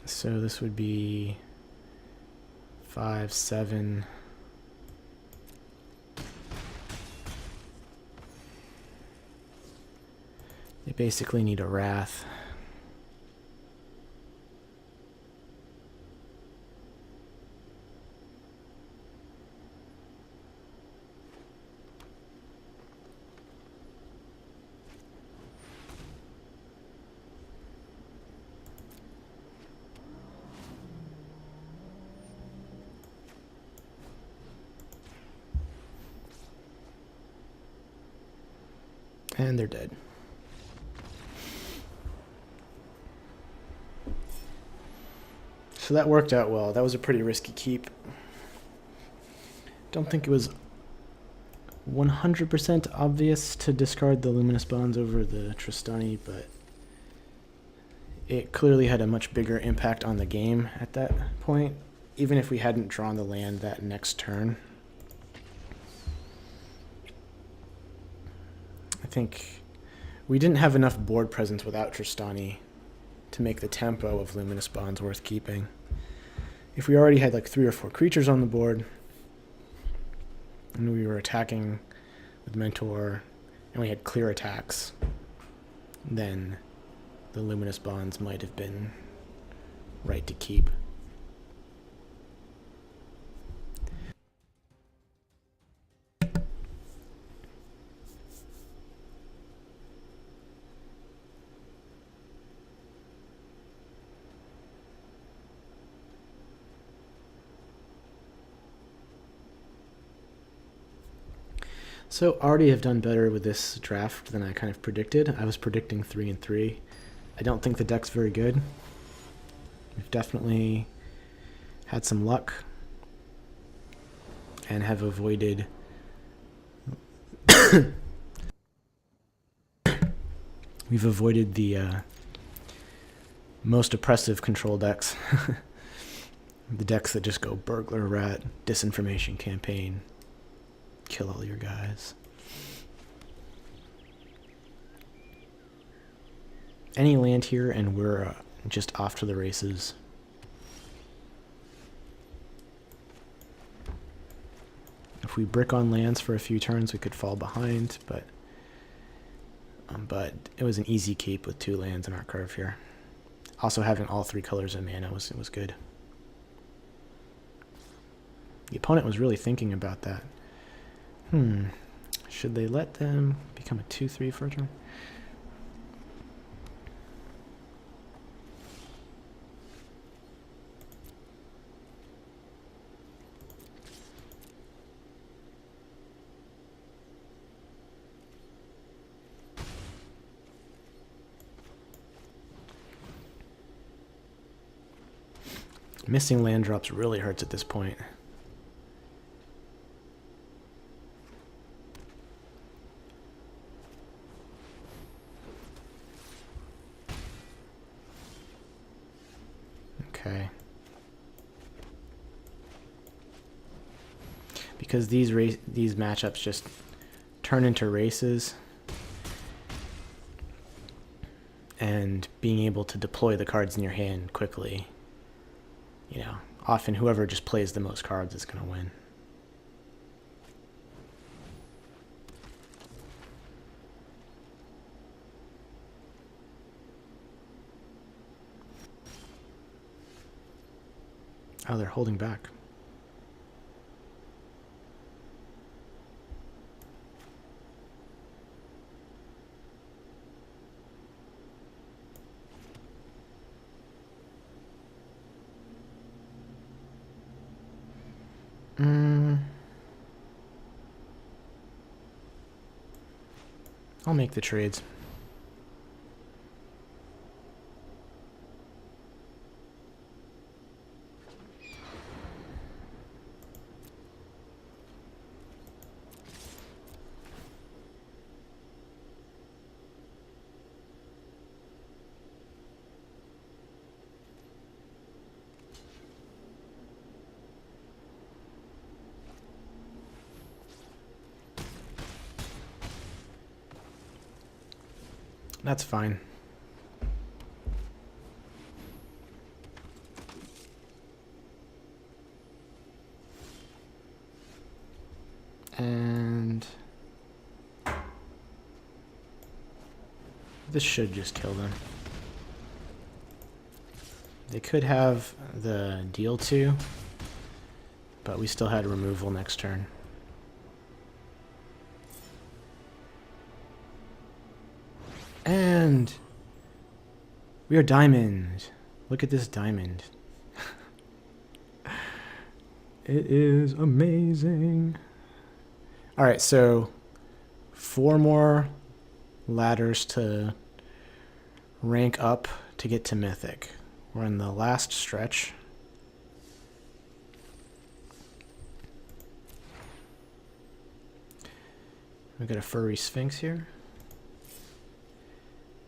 So this would be 5, 7. They basically need a Wrath. And they're dead. So that worked out well. That was a pretty risky keep. Don't think it was 100% obvious to discard the Luminous Bonds over the Tristani, but it clearly had a much bigger impact on the game at that point, even if we hadn't drawn the land that next turn. I think we didn't have enough board presence without Tristani to make the tempo of Luminous Bonds worth keeping. If we already had like 3 or 4 creatures on the board, and we were attacking with Mentor, and we had clear attacks, then the Luminous Bonds might have been right to keep. So already have done better with this draft than I kind of predicted. I was predicting 3 and 3. I don't think the deck's very good. We've definitely had some luck and have avoided we've avoided the most oppressive control decks. The decks that just go Burglar Rat, Disinformation Campaign, kill all your guys. Any land here and we're just off to the races. If we brick on lands for a few turns, we could fall behind, but it was an easy keep with 2 lands in our curve here. Also having all 3 colors of mana was good. The opponent was really thinking about that. Should they let them become a 2/3 for a turn? Missing land drops really hurts at this point. Okay. Because these matchups just turn into races, and being able to deploy the cards in your hand quickly, often whoever just plays the most cards is going to win. Oh, they're holding back. I'll make the trades. That's fine. And this should just kill them. They could have the deal to, but we still had removal next turn. And we are diamond. Look at this diamond. It is amazing. All right, so 4 more ladders to rank up to get to Mythic. We're in the last stretch. We got a furry sphinx here.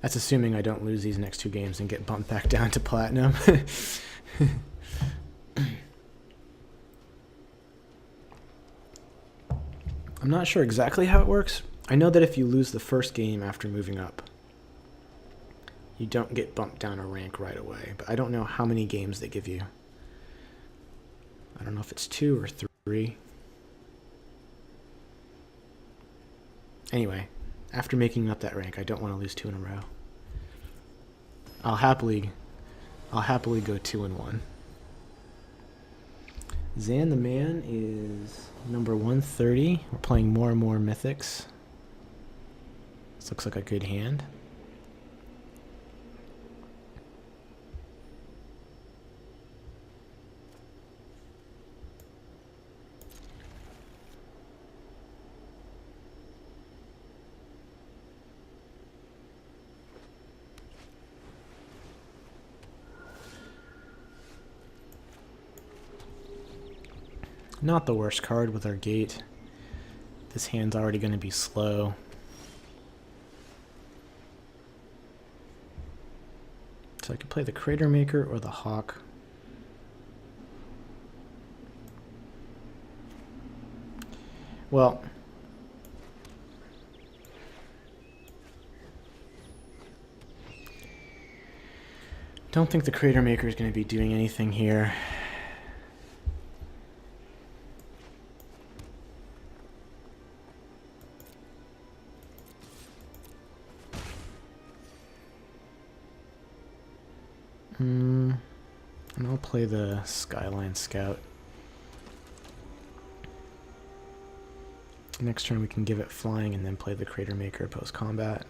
That's assuming I don't lose these next 2 games and get bumped back down to platinum. I'm not sure exactly how it works. I know that if you lose the first game after moving up, you don't get bumped down a rank right away. But I don't know how many games they give you. I don't know if it's 2 or 3. Anyway, after making up that rank, I don't want to lose 2 in a row. I'll happily go 2-1. Zan the Man is number 130. We're playing more and more Mythics. This looks like a good hand. Not the worst card with our gate. This hand's already going to be slow. So I could play the Crater Maker or the Hawk. Well, don't think the Crater Maker is going to be doing anything here. And I'll play the Skyline Scout. Next turn we can give it flying and then play the Crater Maker post-combat.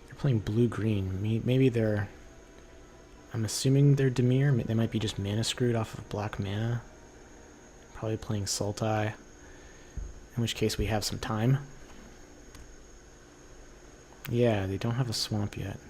They're playing blue-green. Maybe they're... I'm assuming they're Dimir. They might be just mana screwed off of black mana. Probably playing Sultai. In which case we have some time. Yeah, they don't have a swamp yet.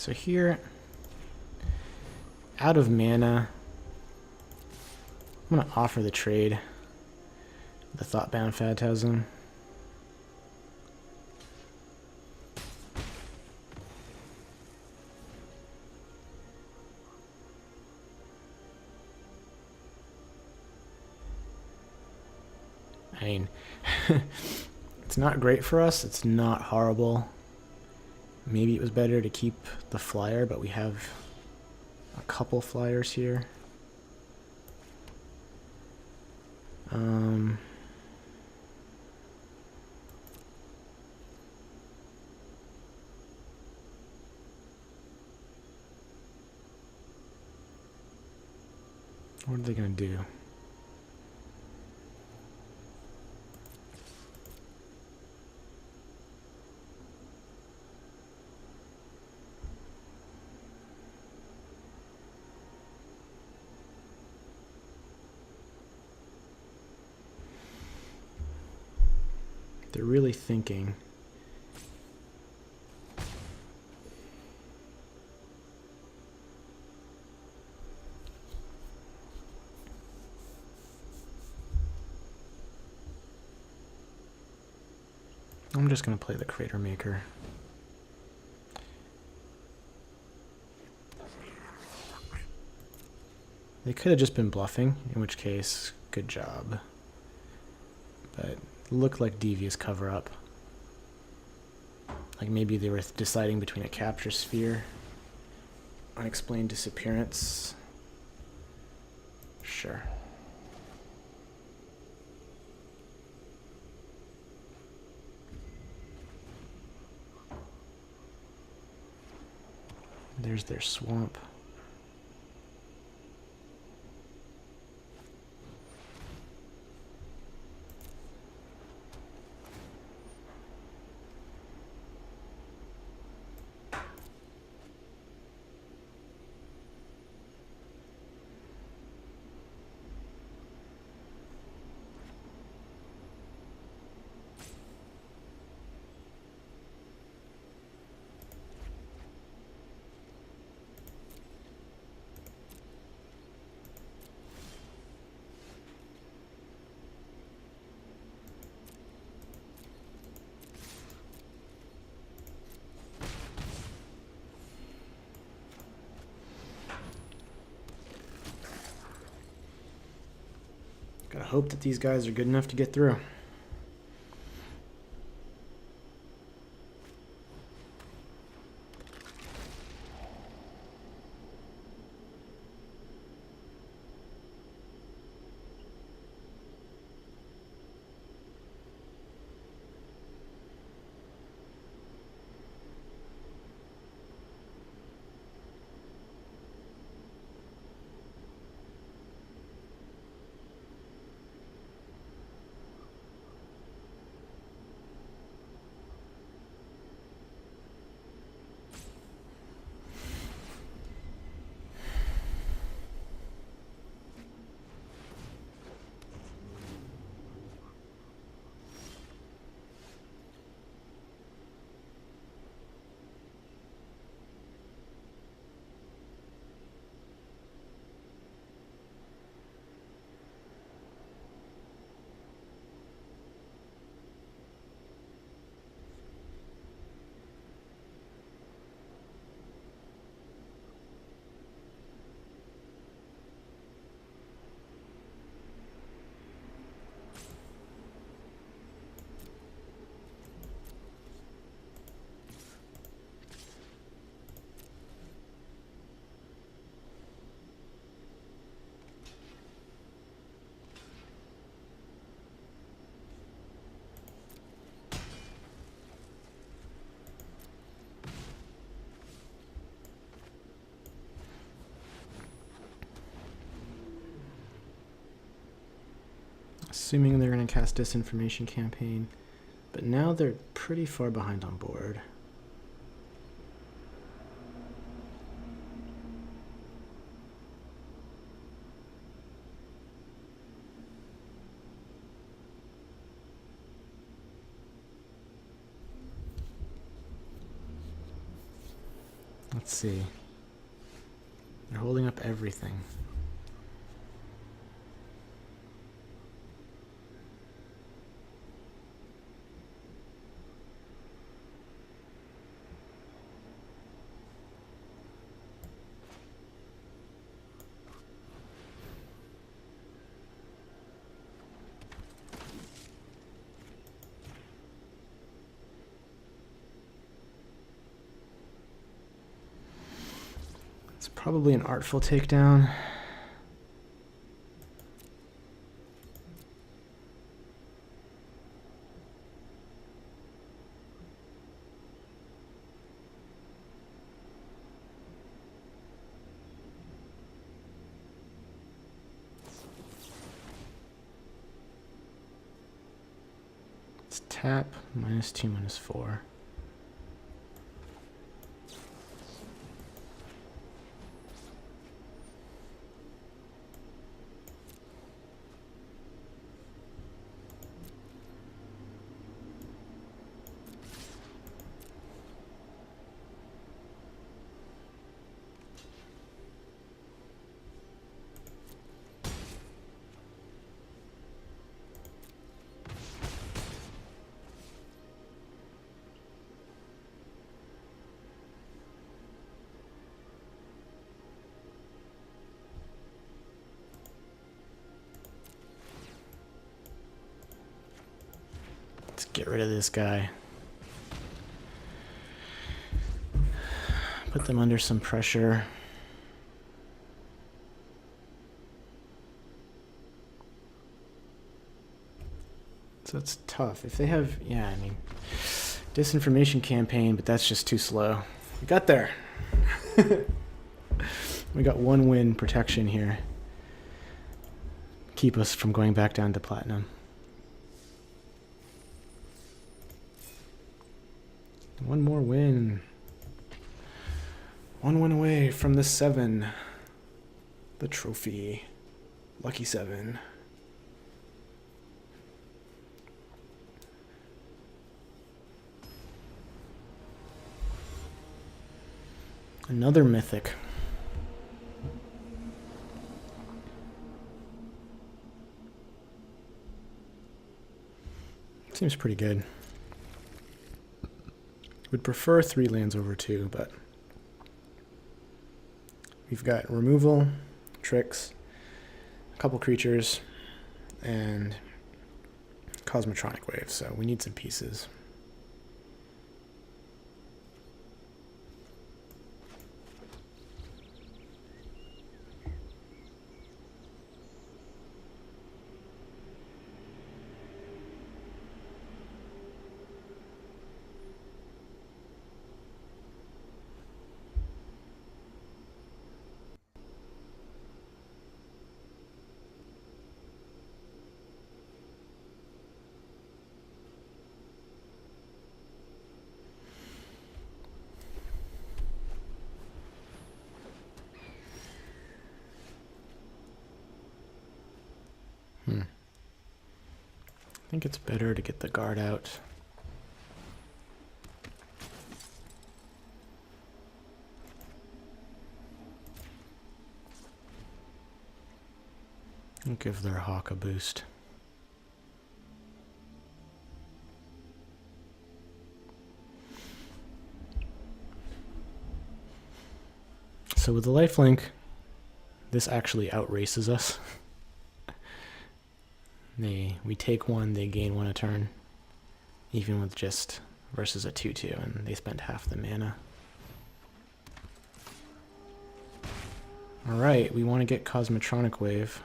So here, out of mana, I'm going to offer the trade, the Thoughtbound Phantasm. I mean, it's not great for us. It's not horrible. Maybe it was better to keep the flyer, but we have a couple flyers here. What are they going to do? They're really thinking. I'm just going to play the Crater Maker. They could have just been bluffing, in which case, good job. But looked like devious cover-up. Like maybe they were deciding between a capture sphere, unexplained disappearance. Sure. There's their swamp. Gotta hope that these guys are good enough to get through. Assuming they're going to cast Disinformation Campaign, but now they're pretty far behind on board. Let's see. They're holding up everything. It's probably an artful takedown. Let's tap -2, -4. Let's get rid of this guy. Put them under some pressure. So it's tough. If they have, yeah, I mean, disinformation campaign, but that's just too slow. We got there. We got 1 win protection here. Keep us from going back down to platinum. One more win. 1 win away from the 7. The trophy. Lucky 7. Another Mythic. Seems pretty good. Would prefer 3 lands over 2, but we've got removal, tricks, a couple creatures, and Cosmotronic Wave, so we need some pieces. I think it's better to get the guard out. And give their hawk a boost. So with the lifelink, this actually outraces us. We take 1, they gain 1 a turn, even with just versus a 2/2, and they spent half the mana. Alright, we want to get Cosmotronic Wave.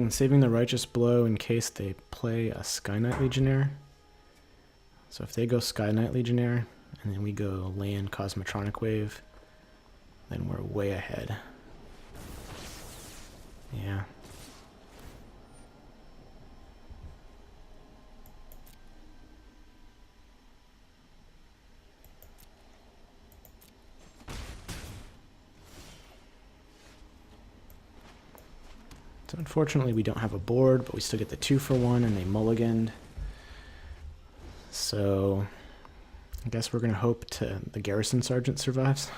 Saving the Righteous Blow in case they play a Sky Knight Legionnaire. So if they go Sky Knight Legionnaire, and then we go land Cosmotronic Wave, then we're way ahead. Yeah. So unfortunately we don't have a board, but we still get the 2-for-1 and they mulliganed. So I guess we're going to hope the Garrison Sergeant survives.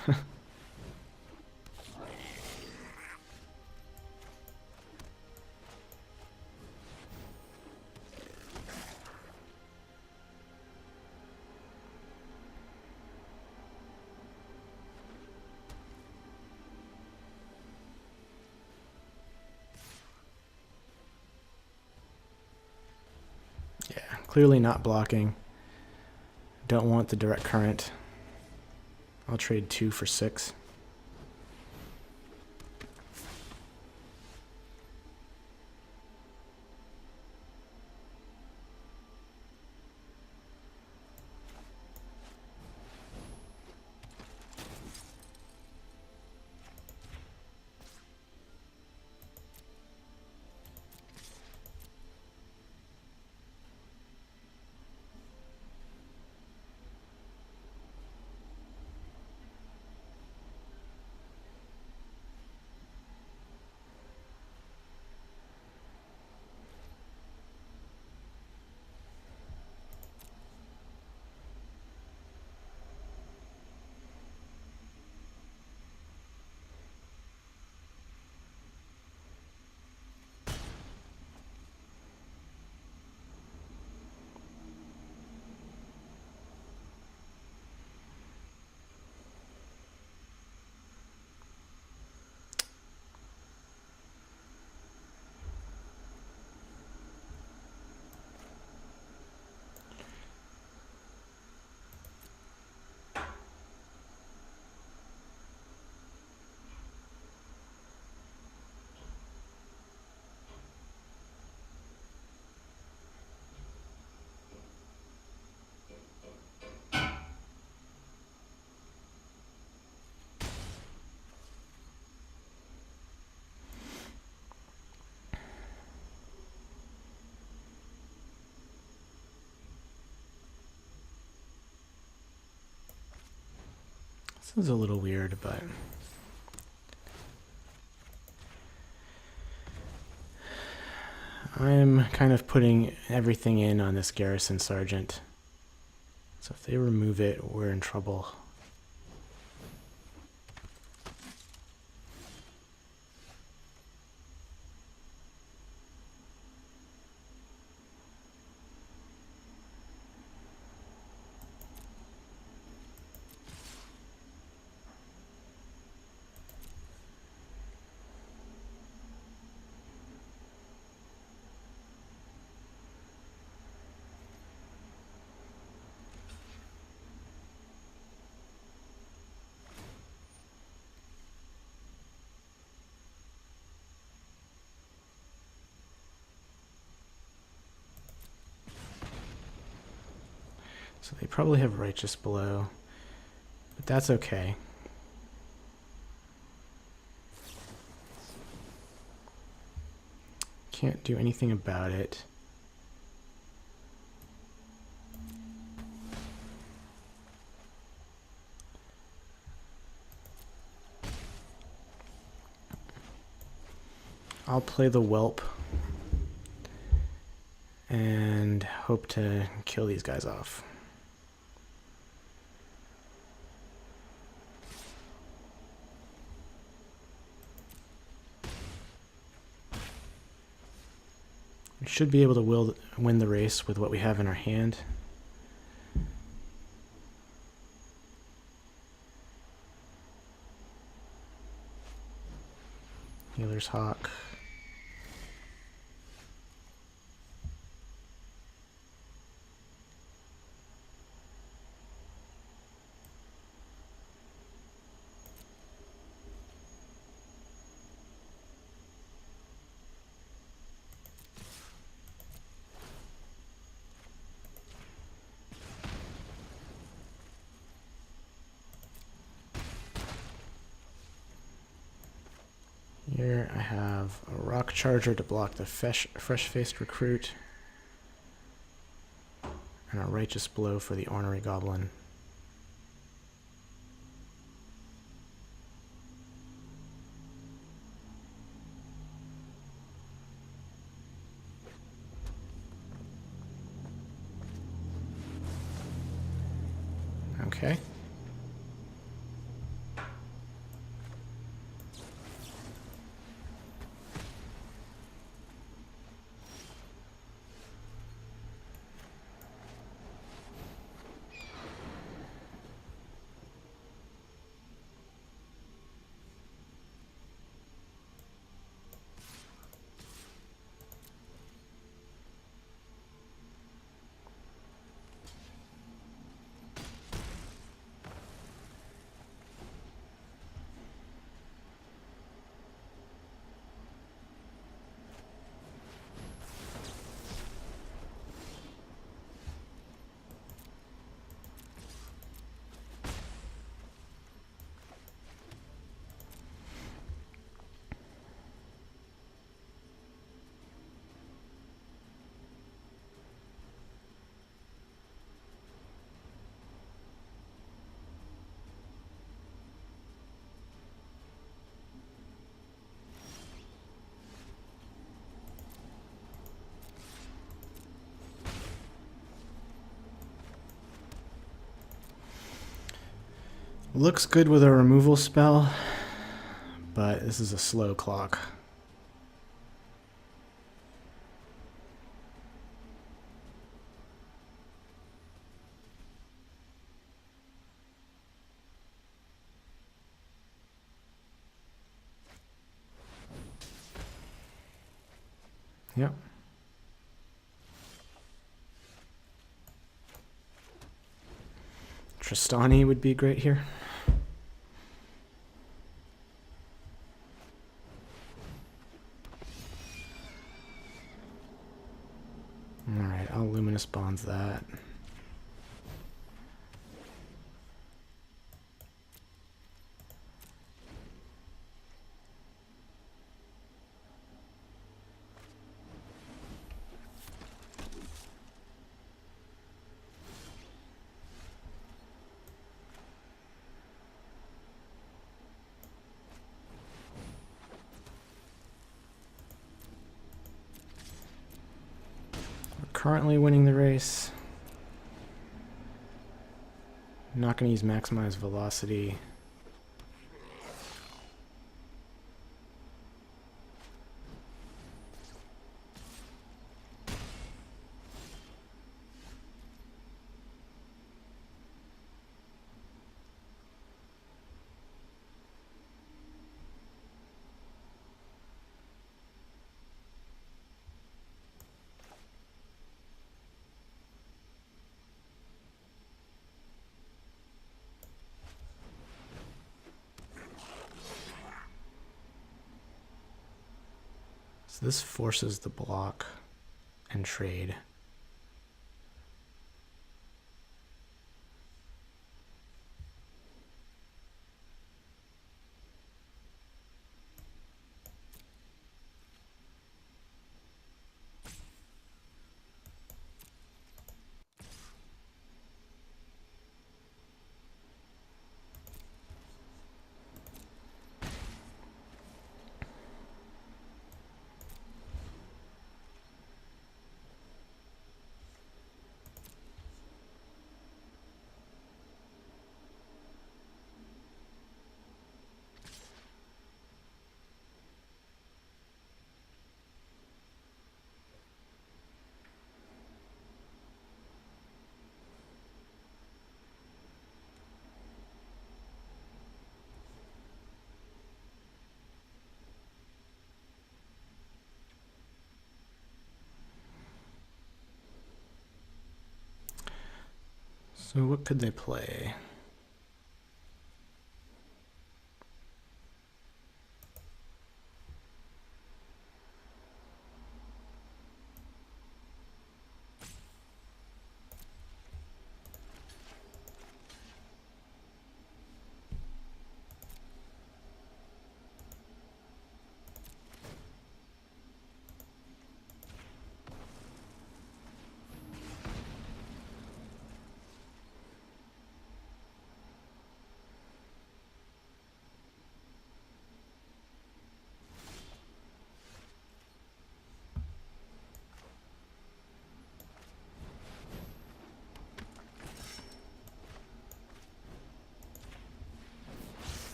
Yeah, clearly not blocking. Don't want the direct current. I'll trade 2 for 6. This is a little weird, but I'm kind of putting everything in on this Garrison Sergeant. So if they remove it, we're in trouble. So they probably have Righteous below, but that's okay. Can't do anything about it. I'll play the Whelp and hope to kill these guys off. We should be able to win the race with what we have in our hand. Healer's Hawk. Here I have a Rock Charger to block the fresh-faced recruit, and a Righteous Blow for the Ornery Goblin. Okay. Looks good with a removal spell, but this is a slow clock. Yep. Tristani would be great here. Alright, I'll Luminous Bonds that. Currently winning the race. Not going to use Maximize Velocity. So this forces the block and trade. So what could they play?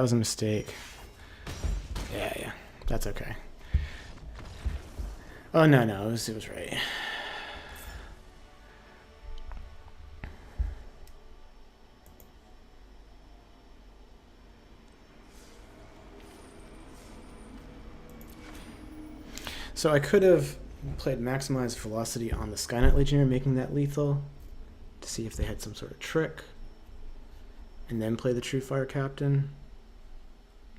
was a mistake. Yeah, that's okay. Oh, no, it was right. So I could have played Maximized Velocity on the Skynet Legionnaire, making that lethal, to see if they had some sort of trick, and then play the True Fire Captain,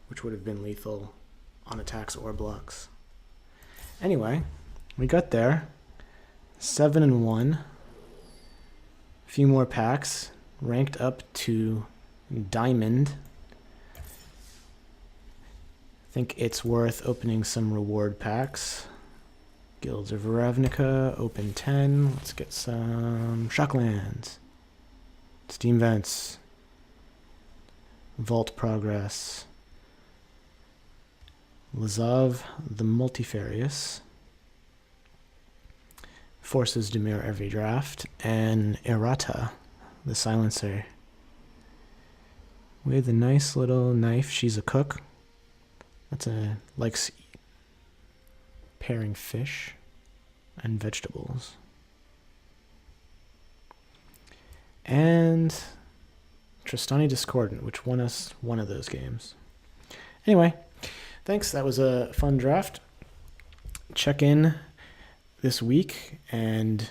which would have been lethal on attacks or blocks. Anyway, we got there. 7-1. A few more packs. Ranked up to Diamond. I think it's worth opening some reward packs. Guilds of Ravnica, open 10. Let's get some Shocklands. Steam Vents. Vault Progress. Lazav the Multifarious. Forces to mirror every draft. And Errata the Silencer. With a nice little knife. She's a cook. That's a likes pairing fish and vegetables. And Tristani Discordant, which won us one of those games. Anyway, thanks. That was a fun draft. Check in this week and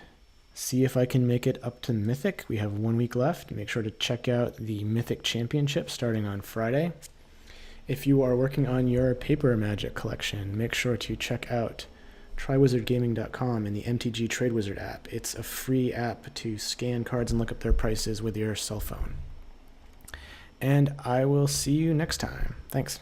see if I can make it up to Mythic. We have 1 week left. Make sure to check out the Mythic Championship starting on Friday. If you are working on your paper Magic collection, make sure to check out TryWizardGaming.com and the MTG Trade Wizard app. It's a free app to scan cards and look up their prices with your cell phone. And I will see you next time. Thanks.